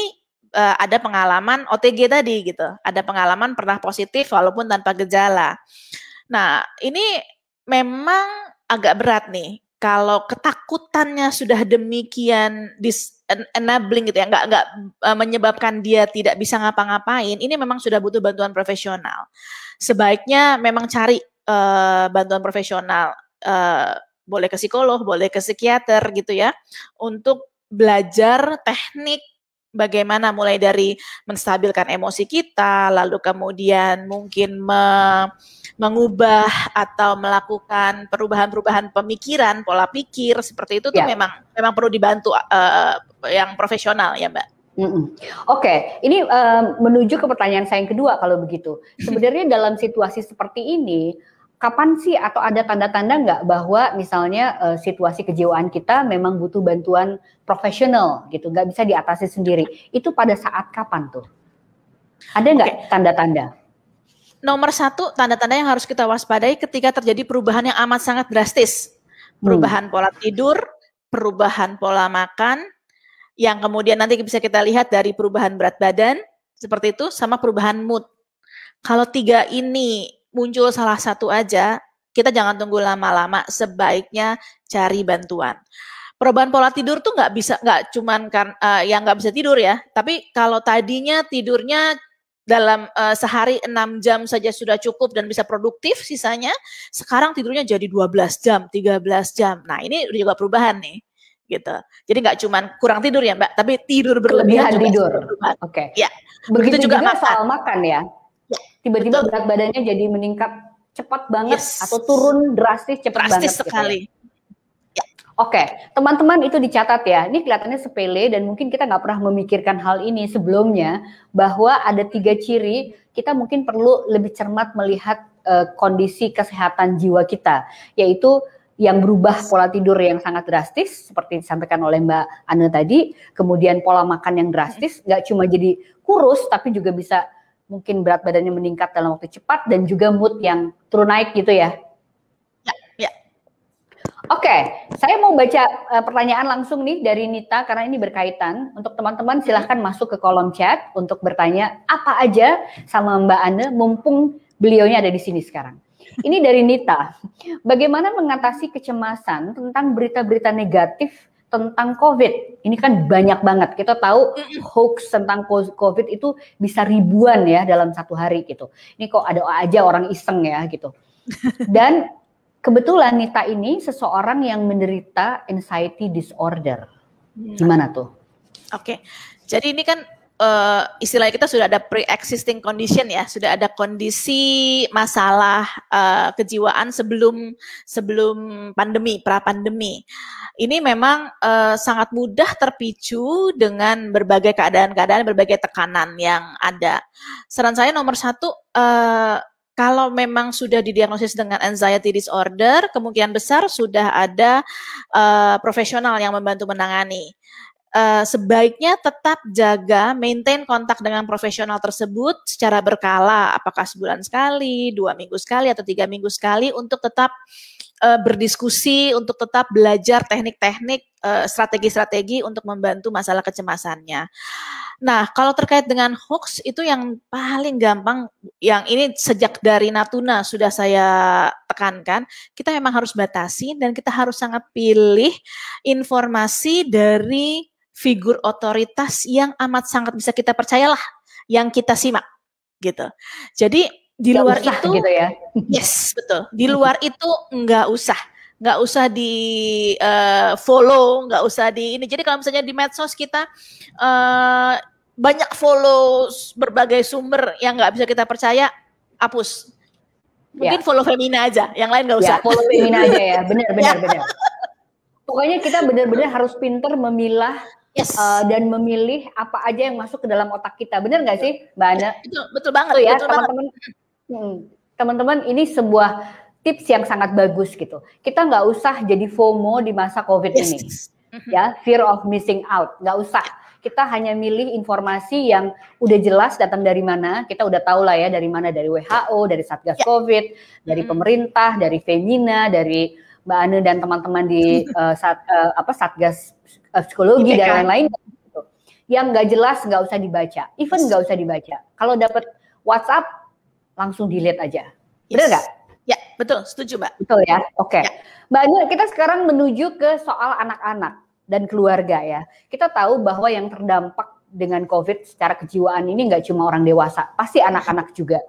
ada pengalaman OTG tadi gitu, ada pengalaman pernah positif walaupun tanpa gejala. Nah, ini memang agak berat nih. Kalau ketakutannya sudah demikian enabling gitu ya, nggak menyebabkan dia tidak bisa ngapa-ngapain, ini memang sudah butuh bantuan profesional. Sebaiknya memang cari bantuan profesional, boleh ke psikolog, boleh ke psikiater gitu ya, untuk belajar teknik bagaimana mulai dari menstabilkan emosi kita, lalu kemudian mungkin mengubah atau melakukan perubahan-perubahan pemikiran, pola pikir seperti itu tuh memang perlu dibantu yang profesional ya Mbak. Oke, ini menuju ke pertanyaan saya yang kedua kalau begitu. Sebenarnya dalam situasi seperti ini, kapan sih atau ada tanda-tanda nggak bahwa misalnya situasi kejiwaan kita memang butuh bantuan profesional gitu, nggak bisa diatasi sendiri. Itu pada saat kapan tuh? Ada nggak tanda-tanda? Nomor satu, tanda-tanda yang harus kita waspadai ketika terjadi perubahan yang amat sangat drastis. Perubahan pola tidur, perubahan pola makan, yang kemudian nanti bisa kita lihat dari perubahan berat badan, seperti itu, sama perubahan mood. Kalau 3 ini muncul salah satu aja, kita jangan tunggu lama-lama, sebaiknya cari bantuan. Perubahan pola tidur tuh nggak cuman kan yang nggak bisa tidur ya, tapi kalau tadinya tidurnya dalam sehari 6 jam saja sudah cukup dan bisa produktif, sisanya sekarang tidurnya jadi 12 jam, 13 jam. Nah ini juga perubahan nih, gitu. Jadi nggak cuman kurang tidur ya Mbak, tapi tidur berlebihan juga tidur. Oke. Ya. Begitu juga soal makan ya. Tiba-tiba berat badannya jadi meningkat cepat banget atau turun drastis cepat banget. Drastis sekali. Gitu ya. Oke, teman-teman itu dicatat ya. Ini kelihatannya sepele dan mungkin kita nggak pernah memikirkan hal ini sebelumnya, bahwa ada 3 ciri kita mungkin perlu lebih cermat melihat kondisi kesehatan jiwa kita, yaitu yang berubah pola tidur yang sangat drastis seperti disampaikan oleh Mbak Ane tadi, kemudian pola makan yang drastis, nggak cuma jadi kurus tapi juga bisa mungkin berat badannya meningkat dalam waktu cepat dan juga mood yang turun naik gitu ya. Oke, saya mau baca pertanyaan langsung nih dari Nita karena ini berkaitan. Untuk teman-teman silahkan masuk ke kolom chat untuk bertanya apa aja sama Mbak Ane mumpung beliaunya ada di sini sekarang. Ini dari Nita. Bagaimana mengatasi kecemasan tentang berita-berita negatif tentang COVID? Ini kan banyak banget. Kita tahu hoax tentang COVID itu bisa ribuan ya dalam 1 hari gitu. Ini kok ada aja orang iseng ya gitu. Dan kebetulan Nita ini seseorang yang menderita anxiety disorder. Gimana tuh? Oke, jadi ini kan istilahnya kita sudah ada pre-existing condition ya, sudah ada kondisi masalah kejiwaan sebelum pandemi, pra-pandemi. Ini memang sangat mudah terpicu dengan berbagai keadaan-keadaan, berbagai tekanan yang ada. Saran saya nomor 1, kalau memang sudah didiagnosis dengan anxiety disorder, kemungkinan besar sudah ada profesional yang membantu menangani. Sebaiknya tetap maintain kontak dengan profesional tersebut secara berkala, apakah sebulan sekali, 2 minggu sekali, atau 3 minggu sekali, untuk tetap berdiskusi untuk tetap belajar teknik-teknik, strategi-strategi untuk membantu masalah kecemasannya. Nah, kalau terkait dengan hoax itu yang paling gampang, yang ini sejak dari Natuna sudah saya tekankan, kita memang harus batasi dan kita harus sangat pilih informasi dari figur otoritas yang amat sangat bisa kita percayalah, yang kita simak gitu. Jadi di luar itu gitu ya. Yes, betul. Di luar itu nggak usah di follow, nggak usah di ini. Jadi kalau misalnya di medsos kita banyak follow berbagai sumber yang nggak bisa kita percaya, hapus. Mungkin follow Femina aja, yang lain nggak usah. Ya, follow Femina aja ya, benar. Pokoknya kita benar-benar harus pinter memilah dan memilih apa aja yang masuk ke dalam otak kita. Benar nggak sih, Mbak Ana? Betul banget. Ya, teman-teman. Teman-teman, ini sebuah tips yang sangat bagus gitu. Kita nggak usah jadi FOMO di masa COVID ini, ya, fear of missing out, nggak usah. Kita hanya milih informasi yang udah jelas datang dari mana. Kita udah tahu lah ya dari mana, dari WHO, dari Satgas COVID, dari pemerintah, dari Femina, dari Mbak Ane dan teman-teman di Satgas Psikologi dan lain-lain. Gitu. Yang nggak jelas nggak usah dibaca, even nggak usah dibaca. Kalau dapat WhatsApp langsung delete aja. Benar nggak? Ya, betul. Setuju, Mbak. Betul ya? Oke. Mbak Anu, kita sekarang menuju ke soal anak-anak dan keluarga ya. Kita tahu bahwa yang terdampak dengan COVID secara kejiwaan ini nggak cuma orang dewasa, pasti anak-anak juga.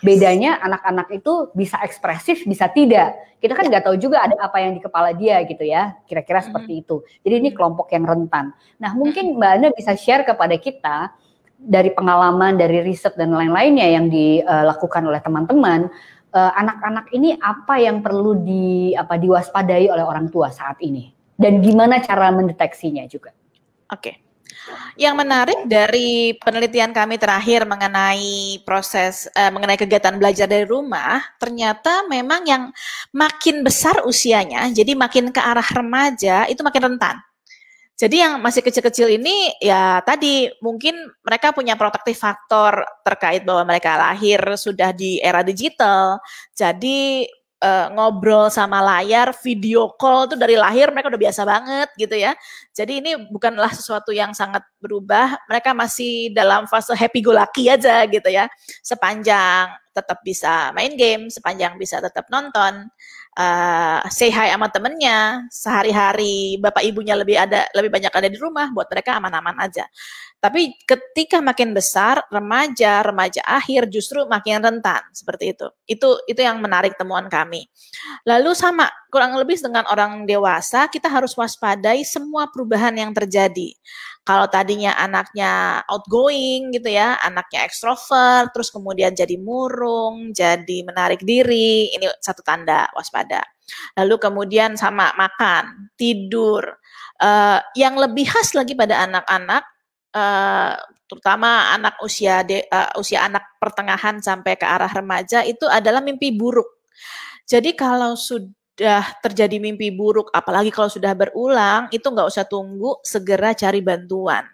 Bedanya anak-anak itu bisa ekspresif, bisa tidak. Kita kan nggak tahu juga ada apa yang di kepala dia gitu ya, kira-kira seperti itu. Jadi ini kelompok yang rentan. Nah mungkin Mbak Ana bisa share kepada kita, dari pengalaman, dari riset dan lain-lainnya yang dilakukan oleh teman-teman, anak-anak ini apa yang perlu diwaspadai oleh orang tua saat ini, dan gimana cara mendeteksinya juga. Oke. Yang menarik dari penelitian kami terakhir mengenai mengenai kegiatan belajar dari rumah, ternyata memang yang makin besar usianya, jadi makin ke arah remaja, itu makin rentan. Jadi yang masih kecil-kecil ini ya tadi mungkin mereka punya protective faktor terkait bahwa mereka lahir sudah di era digital. Jadi ngobrol sama layar, video call tuh dari lahir mereka udah biasa banget gitu ya. Jadi ini bukanlah sesuatu yang sangat berubah, mereka masih dalam fase happy go lucky aja gitu ya. Sepanjang tetap bisa main game, sepanjang bisa tetap nonton, say hi sama temennya, sehari-hari bapak ibunya lebih banyak ada di rumah, buat mereka aman-aman aja. Tapi ketika makin besar, remaja akhir justru makin rentan seperti itu. Itu yang menarik temuan kami. Lalu sama kurang lebih dengan orang dewasa, kita harus waspadai semua perubahan yang terjadi. Kalau tadinya anaknya outgoing gitu ya, anaknya ekstrovert, terus kemudian jadi murung, jadi menarik diri, ini satu tanda waspada. Lalu kemudian sama makan, tidur. Yang lebih khas lagi pada anak-anak, terutama anak usia anak pertengahan sampai ke arah remaja, itu adalah mimpi buruk. Jadi kalau sudah terjadi mimpi buruk, apalagi kalau sudah berulang, itu nggak usah tunggu, segera cari bantuan.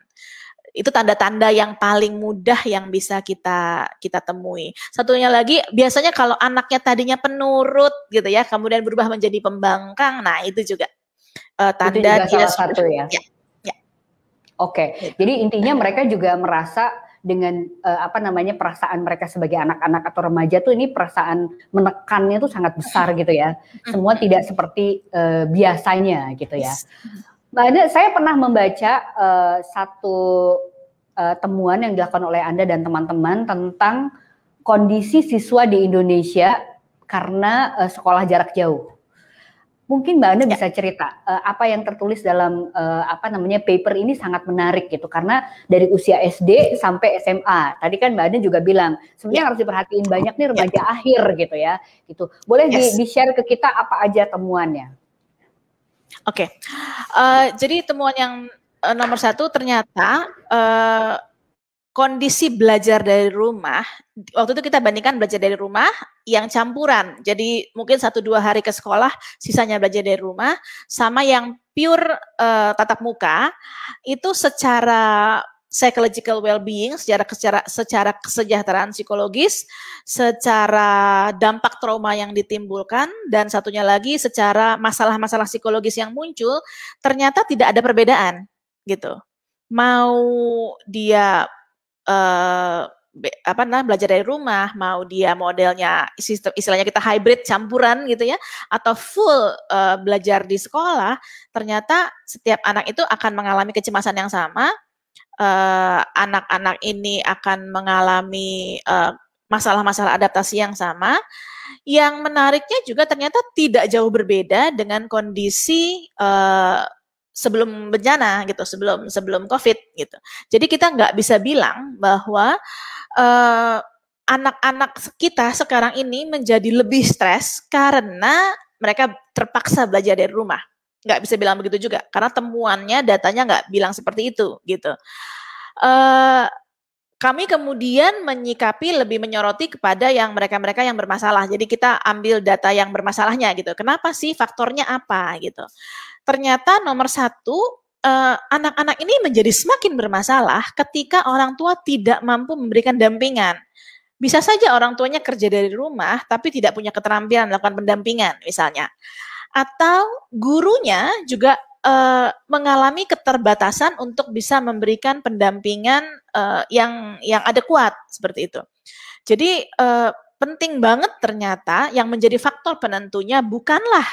Itu tanda-tanda yang paling mudah yang bisa kita temui. Satunya lagi, biasanya kalau anaknya tadinya penurut gitu ya, kemudian berubah menjadi pembangkang, nah itu juga tanda itu juga salah satu ya. Ya. Oke, jadi intinya mereka juga merasa dengan perasaan mereka sebagai anak-anak atau remaja tuh, ini perasaan menekannya tuh sangat besar gitu ya. Semua tidak seperti biasanya gitu ya. Mbak Anda, saya pernah membaca satu temuan yang dilakukan oleh Anda dan teman-teman tentang kondisi siswa di Indonesia karena sekolah jarak jauh. Mungkin Mbak Anda bisa cerita apa yang tertulis dalam paper ini sangat menarik gitu, karena dari usia SD sampai SMA. Tadi kan Mbak Anda juga bilang sebenarnya harus diperhatiin banyak nih remaja akhir gitu ya. Gitu. Boleh di-share ke kita apa aja temuannya? Oke. Jadi temuan yang nomor satu, ternyata kondisi belajar dari rumah, waktu itu kita bandingkan belajar dari rumah yang campuran, jadi mungkin 1-2 hari ke sekolah, sisanya belajar dari rumah, sama yang pure tatap muka, itu secara psychological well-being, secara kesejahteraan psikologis, secara dampak trauma yang ditimbulkan, dan satunya lagi secara masalah-masalah psikologis yang muncul, ternyata tidak ada perbedaan gitu. Mau dia belajar dari rumah, mau dia modelnya sistem istilahnya kita hybrid campuran gitu ya, atau full belajar di sekolah, ternyata setiap anak itu akan mengalami kecemasan yang sama. Anak-anak ini akan mengalami masalah-masalah adaptasi yang sama. Yang menariknya juga ternyata tidak jauh berbeda dengan kondisi sebelum bencana gitu, sebelum COVID gitu. Jadi kita nggak bisa bilang bahwa anak-anak kita sekarang ini menjadi lebih stres karena mereka terpaksa belajar dari rumah. Nggak bisa bilang begitu juga, karena temuannya, datanya nggak bilang seperti itu gitu. Kami kemudian menyikapi lebih menyoroti kepada yang mereka-mereka yang bermasalah. Jadi kita ambil data yang bermasalahnya gitu. Kenapa sih, faktornya apa gitu. Ternyata nomor satu, anak-anak ini menjadi semakin bermasalah ketika orang tua tidak mampu memberikan dampingan. Bisa saja orang tuanya kerja dari rumah tapi tidak punya keterampilan melakukan pendampingan misalnya. Atau gurunya juga mengalami keterbatasan untuk bisa memberikan pendampingan yang adekuat seperti itu. Jadi penting banget ternyata yang menjadi faktor penentunya bukanlah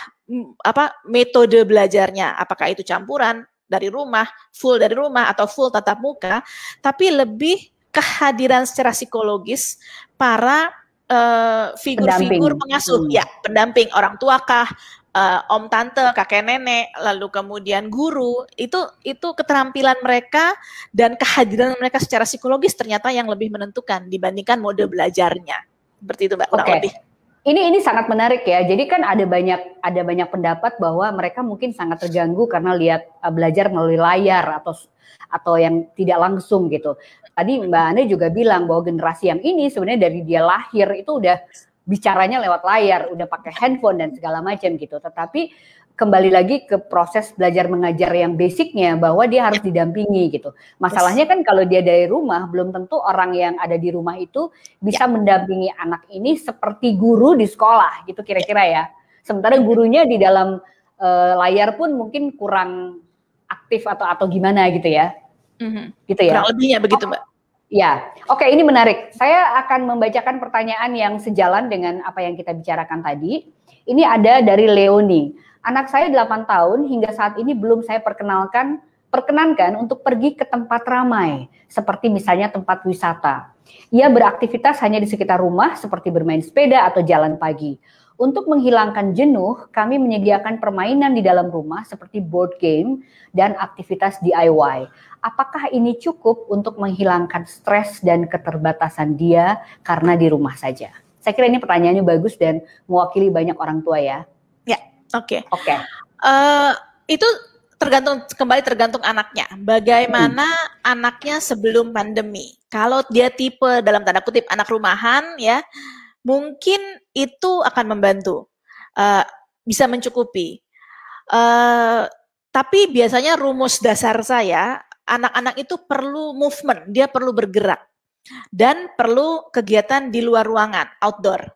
metode belajarnya, apakah itu campuran dari rumah, full dari rumah atau full tatap muka, tapi lebih kehadiran secara psikologis para figur-figur pengasuh, ya pendamping, orang tua kah, om tante, kakek nenek, lalu kemudian guru, itu keterampilan mereka dan kehadiran mereka secara psikologis ternyata yang lebih menentukan dibandingkan mode belajarnya. Seperti itu Mbak, kurang lebih. Ini sangat menarik ya. Jadi kan ada banyak pendapat bahwa mereka mungkin sangat terganggu karena lihat belajar melalui layar atau yang tidak langsung gitu. Tadi Mbak Ane juga bilang bahwa generasi yang ini sebenarnya dari dia lahir itu udah bicaranya lewat layar, udah pakai handphone dan segala macam gitu. Tetapi kembali lagi ke proses belajar mengajar yang basicnya bahwa dia harus didampingi gitu. Masalahnya kan kalau dia dari rumah, belum tentu orang yang ada di rumah itu bisa mendampingi anak ini seperti guru di sekolah gitu kira-kira ya. Sementara gurunya di dalam layar pun mungkin kurang aktif atau gimana gitu ya. Gitu ya. Kurang lebihnya begitu Mbak. Ya, oke, ini menarik. Saya akan membacakan pertanyaan yang sejalan dengan apa yang kita bicarakan tadi. Ini ada dari Leoni. Anak saya 8 tahun, hingga saat ini belum saya perkenankan untuk pergi ke tempat ramai, seperti misalnya tempat wisata. Ia beraktivitas hanya di sekitar rumah, seperti bermain sepeda atau jalan pagi. Untuk menghilangkan jenuh, kami menyediakan permainan di dalam rumah seperti board game dan aktivitas DIY. Apakah ini cukup untuk menghilangkan stres dan keterbatasan dia karena di rumah saja? Saya kira ini pertanyaannya bagus dan mewakili banyak orang tua ya. Ya, oke. Itu tergantung anaknya. Bagaimana anaknya sebelum pandemi. Kalau dia tipe dalam tanda kutip anak rumahan ya, mungkin itu akan membantu, bisa mencukupi. Tapi biasanya rumus dasar saya, anak-anak itu perlu movement, dia perlu bergerak. Dan perlu kegiatan di luar ruangan, outdoor.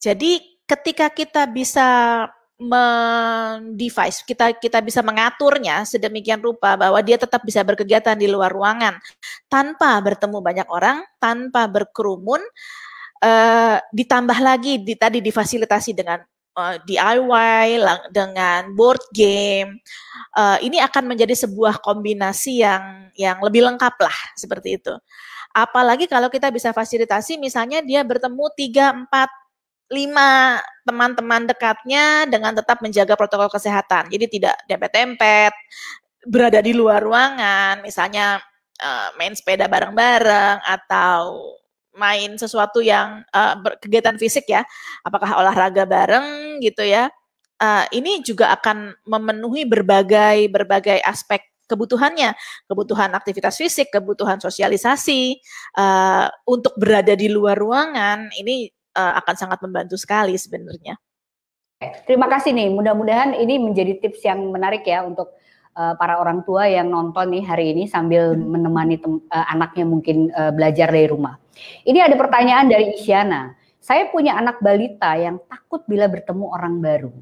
Jadi ketika kita bisa mendevice, kita bisa mengaturnya sedemikian rupa bahwa dia tetap bisa berkegiatan di luar ruangan tanpa bertemu banyak orang, tanpa berkerumun, ditambah lagi tadi difasilitasi dengan DIY, dengan board game, ini akan menjadi sebuah kombinasi yang lebih lengkap lah seperti itu. Apalagi kalau kita bisa fasilitasi, misalnya dia bertemu 3, 4, 5 teman-teman dekatnya dengan tetap menjaga protokol kesehatan. Jadi tidak dempet-dempet, berada di luar ruangan, misalnya main sepeda bareng-bareng atau main sesuatu yang kegiatan fisik ya, apakah olahraga bareng gitu ya. Ini juga akan memenuhi berbagai aspek kebutuhannya, kebutuhan aktivitas fisik, kebutuhan sosialisasi, untuk berada di luar ruangan, ini akan sangat membantu sekali sebenarnya. Terima kasih nih, mudah-mudahan ini menjadi tips yang menarik ya untuk para orang tua yang nonton nih hari ini sambil menemani anaknya mungkin belajar dari rumah. Ini ada pertanyaan dari Isyana. Saya punya anak balita yang takut bila bertemu orang baru.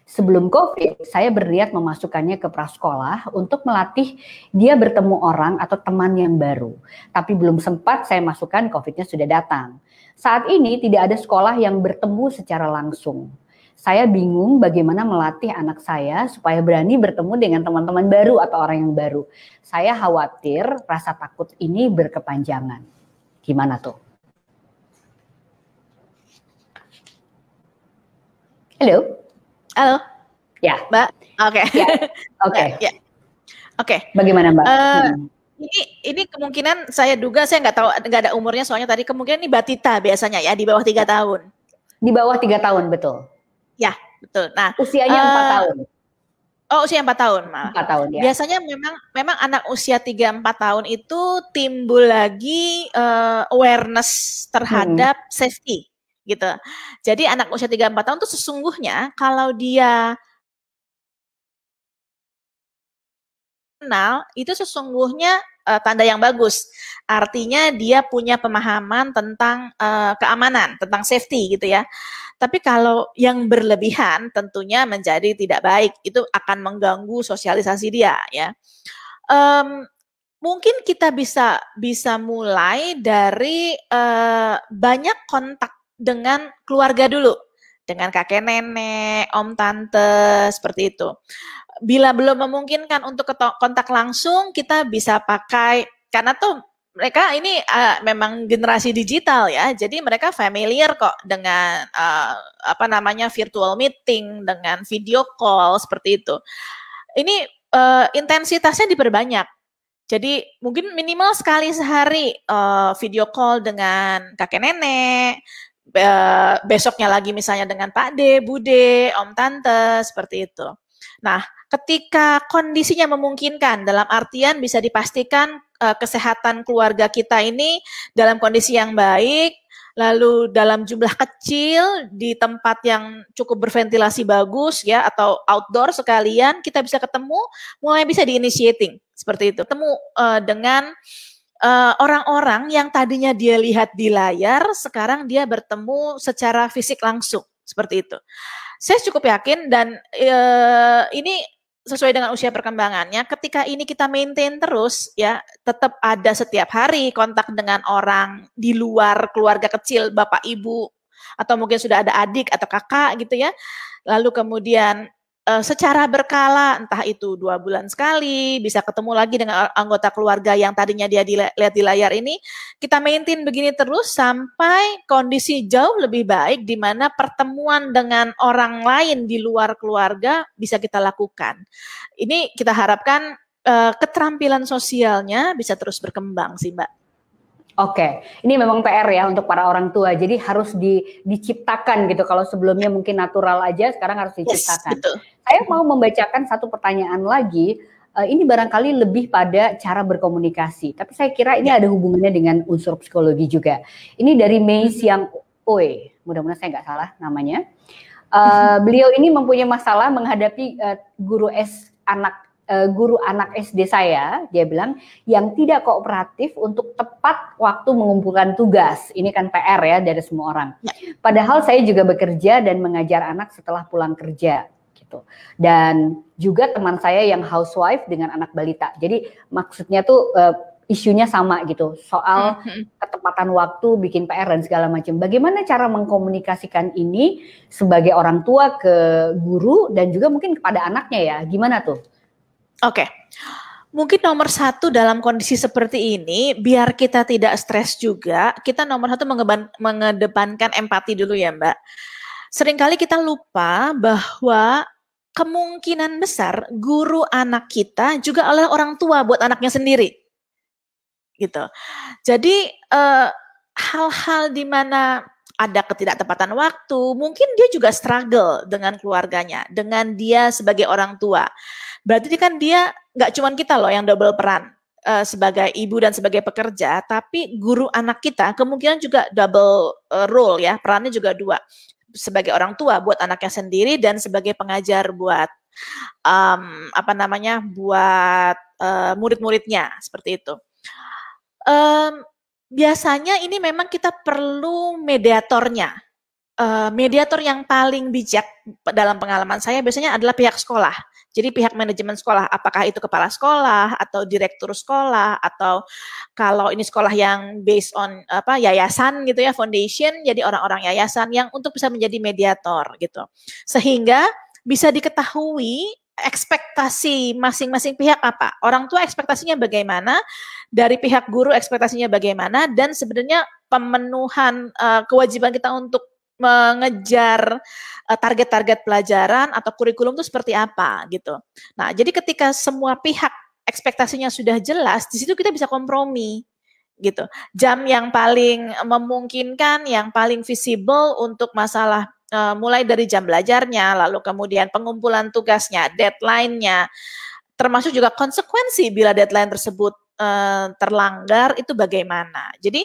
Sebelum COVID, saya berniat memasukkannya ke prasekolah untuk melatih dia bertemu orang atau teman yang baru. Tapi belum sempat saya masukkan, COVID-nya sudah datang. Saat ini tidak ada sekolah yang bertemu secara langsung. Saya bingung bagaimana melatih anak saya supaya berani bertemu dengan teman-teman baru atau orang yang baru. Saya khawatir rasa takut ini berkepanjangan. Gimana tuh? Halo? Halo. Ya, Mbak. Oke. Ya. Oke. Ya. Oke. Bagaimana, Mbak? Ini kemungkinan saya duga, saya nggak ada umurnya, soalnya tadi kemungkinan ini batita biasanya ya, di bawah 3 tahun. Di bawah 3 tahun, betul. Ya, betul. Nah, usianya 4 tahun. Oh, usia 4 tahun malah. 4 tahun ya. Biasanya memang anak usia 3-4 tahun itu timbul lagi awareness terhadap safety gitu. Jadi anak usia 3-4 tahun itu sesungguhnya kalau dia kenal, itu sesungguhnya tanda yang bagus. Artinya dia punya pemahaman tentang keamanan, tentang safety gitu ya. Tapi kalau yang berlebihan tentunya menjadi tidak baik. Itu akan mengganggu sosialisasi dia ya. Mungkin kita bisa mulai dari banyak kontak dengan keluarga dulu, dengan kakek nenek, om tante, seperti itu. Bila belum memungkinkan untuk kontak langsung, kita bisa pakai, karena tuh mereka ini memang generasi digital ya, jadi mereka familiar kok dengan virtual meeting, dengan video call seperti itu. Ini intensitasnya diperbanyak. Jadi mungkin minimal sekali sehari video call dengan kakek nenek, besoknya lagi misalnya dengan Pak De, Bude, Om Tante, seperti itu. Nah, ketika kondisinya memungkinkan, dalam artian bisa dipastikan kesehatan keluarga kita ini dalam kondisi yang baik, lalu dalam jumlah kecil, di tempat yang cukup berventilasi bagus ya, atau outdoor sekalian, kita bisa ketemu, mulai bisa di-initiating, seperti itu. Ketemu dengan orang-orang yang tadinya dia lihat di layar, sekarang dia bertemu secara fisik langsung, seperti itu. Saya cukup yakin dan ini sesuai dengan usia perkembangannya, ketika ini kita maintain terus ya, tetap ada setiap hari kontak dengan orang di luar keluarga kecil, bapak ibu, atau mungkin sudah ada adik atau kakak gitu ya, lalu kemudian secara berkala, entah itu 2 bulan sekali, bisa ketemu lagi dengan anggota keluarga yang tadinya dia lihat di layar ini, kita maintain begini terus sampai kondisi jauh lebih baik, di mana pertemuan dengan orang lain di luar keluarga bisa kita lakukan. Ini kita harapkan keterampilan sosialnya bisa terus berkembang sih, Mbak. Oke, ini memang PR ya untuk para orang tua. Jadi harus diciptakan gitu. Kalau sebelumnya mungkin natural aja, sekarang harus diciptakan. Yes, saya mau membacakan satu pertanyaan lagi. Ini barangkali lebih pada cara berkomunikasi. Tapi saya kira ini ada hubungannya dengan unsur psikologi juga. Ini dari Mei Siang Oe. Mudah-mudahan saya nggak salah namanya. Beliau ini mempunyai masalah menghadapi guru anak SD saya, dia bilang, yang tidak kooperatif untuk tepat waktu mengumpulkan tugas. Ini kan PR ya dari semua orang. Padahal saya juga bekerja dan mengajar anak setelah pulang kerja gitu. Dan juga teman saya yang housewife dengan anak balita. Jadi maksudnya tuh isunya sama gitu, soal ketepatan waktu, bikin PR dan segala macam. Bagaimana cara mengkomunikasikan ini sebagai orang tua ke guru dan juga mungkin kepada anaknya ya? Gimana tuh? Oke, mungkin nomor 1 dalam kondisi seperti ini, biar kita tidak stres juga, kita nomor 1 mengedepankan empati dulu ya Mbak. Seringkali kita lupa bahwa kemungkinan besar guru anak kita juga oleh orang tua buat anaknya sendiri. Gitu. Jadi hal-hal di mana ada ketidaktepatan waktu, mungkin dia juga struggle dengan keluarganya, dengan dia sebagai orang tua. Berarti kan dia nggak cuma kita loh yang double peran sebagai ibu dan sebagai pekerja, tapi guru anak kita kemungkinan juga double role ya, perannya juga 2. Sebagai orang tua buat anaknya sendiri dan sebagai pengajar buat apa namanya, buat murid-muridnya seperti itu. Biasanya ini memang kita perlu mediatornya. Mediator yang paling bijak dalam pengalaman saya biasanya adalah pihak sekolah. Jadi pihak manajemen sekolah, apakah itu kepala sekolah atau direktur sekolah, atau kalau ini sekolah yang based on yayasan gitu ya, foundation, jadi orang-orang yayasan yang untuk bisa menjadi mediator gitu. Sehingga bisa diketahui ekspektasi masing-masing pihak apa. Orang tua ekspektasinya bagaimana, dari pihak guru ekspektasinya bagaimana, dan sebenarnya pemenuhan kewajiban kita untuk mengejar target-target pelajaran atau kurikulum itu seperti apa gitu. Nah, jadi ketika semua pihak ekspektasinya sudah jelas, di situ kita bisa kompromi gitu. Jam yang paling memungkinkan, yang paling visible untuk masalah mulai dari jam belajarnya, lalu kemudian pengumpulan tugasnya, deadline-nya, termasuk juga konsekuensi bila deadline tersebut terlanggar itu bagaimana. Jadi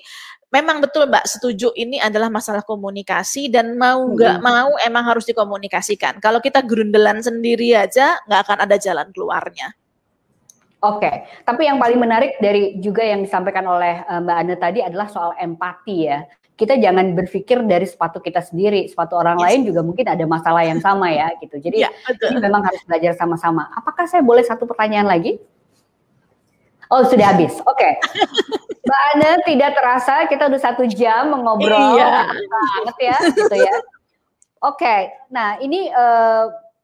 memang betul Mbak, setuju ini adalah masalah komunikasi dan mau nggak mau emang harus dikomunikasikan. Kalau kita gerundelan sendiri aja nggak akan ada jalan keluarnya. Oke, tapi yang paling menarik dari juga yang disampaikan oleh Mbak Ane tadi adalah soal empati ya. Kita jangan berpikir dari sepatu kita sendiri, sepatu orang lain juga mungkin ada masalah yang sama ya gitu. Jadi ini memang harus belajar sama-sama. Apakah saya boleh satu pertanyaan lagi? Oh, sudah habis. Oke. Mbak Ane, tidak terasa kita udah 1 jam mengobrol. Banget ya, gitu ya. Oke, nah ini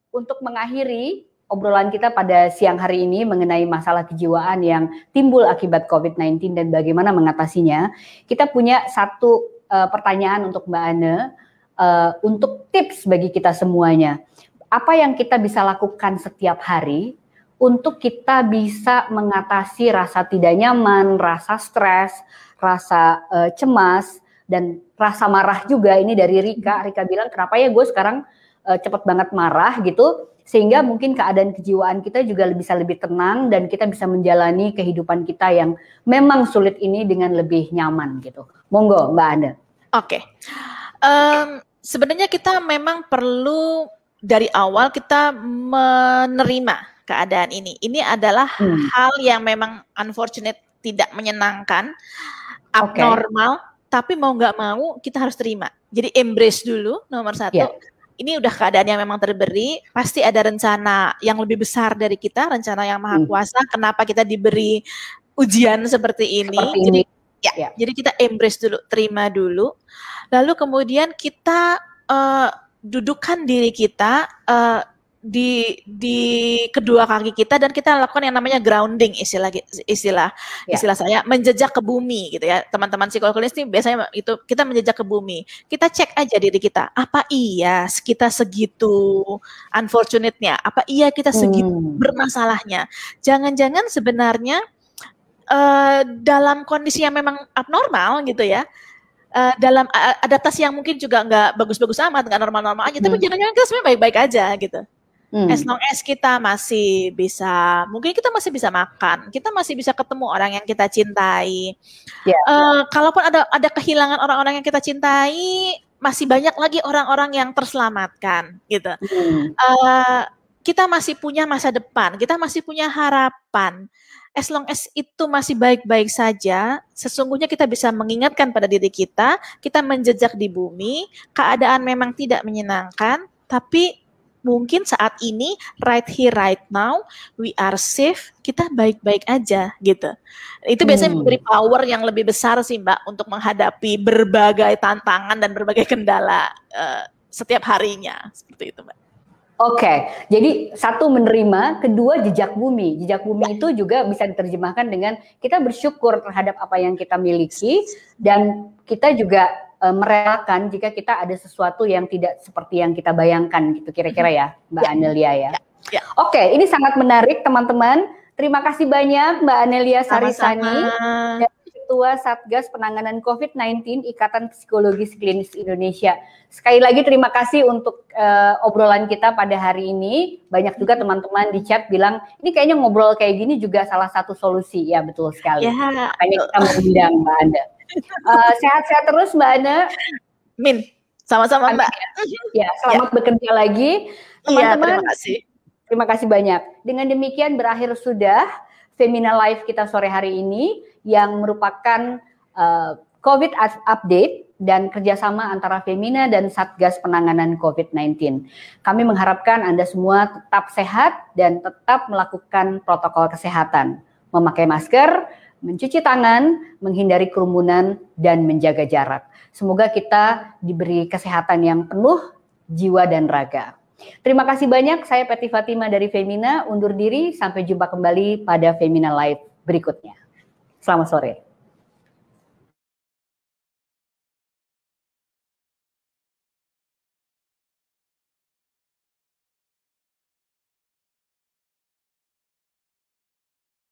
untuk mengakhiri obrolan kita pada siang hari ini mengenai masalah kejiwaan yang timbul akibat COVID-19 dan bagaimana mengatasinya. Kita punya satu pertanyaan untuk Mbak Ane, untuk tips bagi kita semuanya. Apa yang kita bisa lakukan setiap hari untuk kita bisa mengatasi rasa tidak nyaman, rasa stres, rasa cemas, dan rasa marah juga. Ini dari Rika. Rika bilang, kenapa ya gue sekarang cepat banget marah gitu, sehingga mungkin keadaan kejiwaan kita juga bisa lebih tenang dan kita bisa menjalani kehidupan kita yang memang sulit ini dengan lebih nyaman gitu. Monggo Mbak Ane. Oke. Sebenarnya kita memang perlu dari awal kita menerima keadaan ini. Ini adalah hal yang memang unfortunate, tidak menyenangkan, abnormal, tapi mau nggak mau kita harus terima. Jadi embrace dulu, nomor 1. Ini udah keadaan yang memang terberi, pasti ada rencana yang lebih besar dari kita, rencana yang maha kuasa, kenapa kita diberi ujian seperti ini. Jadi kita embrace dulu, terima dulu. Lalu kemudian kita dudukkan diri kita di kedua kaki kita dan kita lakukan yang namanya grounding, istilah saya menjejak ke bumi gitu ya. Teman-teman psikolog klinis ini biasanya itu kita menjejak ke bumi. Kita cek aja diri kita, apa iya kita segitu unfortunate-nya? Apa iya kita segitu bermasalahnya? Jangan-jangan sebenarnya dalam kondisi yang memang abnormal gitu ya. Dalam adaptasi yang mungkin juga nggak bagus-bagus amat, nggak normal-normal aja, tapi jangan-jangan kita sebenarnya baik-baik aja gitu. As long as kita masih bisa, mungkin kita masih bisa makan, kita masih bisa ketemu orang yang kita cintai. Kalaupun ada kehilangan orang-orang yang kita cintai, masih banyak lagi orang-orang yang terselamatkan gitu. Kita masih punya masa depan, kita masih punya harapan. As long as itu masih baik-baik saja, sesungguhnya kita bisa mengingatkan pada diri kita menjejak di bumi, keadaan memang tidak menyenangkan, tapi mungkin saat ini, right here, right now, we are safe, kita baik-baik aja gitu. Itu biasanya memberi power yang lebih besar sih Mbak, untuk menghadapi berbagai tantangan dan berbagai kendala setiap harinya, seperti itu Mbak. Oke, jadi 1 menerima, 2 jejak bumi. Jejak bumi itu juga bisa diterjemahkan dengan kita bersyukur terhadap apa yang kita miliki dan kita juga merelakan jika kita ada sesuatu yang tidak seperti yang kita bayangkan gitu kira-kira ya Mbak Anelia ya. Oke, ini sangat menarik teman-teman. Terima kasih banyak Mbak Anelia Sarisani, Ketua Satgas Penanganan COVID-19 Ikatan Psikologis Klinis Indonesia. Sekali lagi terima kasih untuk obrolan kita pada hari ini. Banyak juga teman-teman di chat bilang, ini kayaknya ngobrol kayak gini juga salah satu solusi. Ya betul sekali. Makanya kita mengundang Mbak Ane. Sehat-sehat terus Mbak Ane. Min, sama-sama Mbak. Ya, selamat bekerja lagi. Teman-teman, terima kasih. Terima kasih banyak. Dengan demikian berakhir sudah Femina Live kita sore hari ini yang merupakan COVID update dan kerjasama antara Femina dan Satgas Penanganan COVID-19. Kami mengharapkan Anda semua tetap sehat dan tetap melakukan protokol kesehatan. Memakai masker, mencuci tangan, menghindari kerumunan, dan menjaga jarak. Semoga kita diberi kesehatan yang penuh, jiwa dan raga. Terima kasih banyak, saya Peti Fatima dari Femina, undur diri, sampai jumpa kembali pada Femina Live berikutnya. Selamat sore.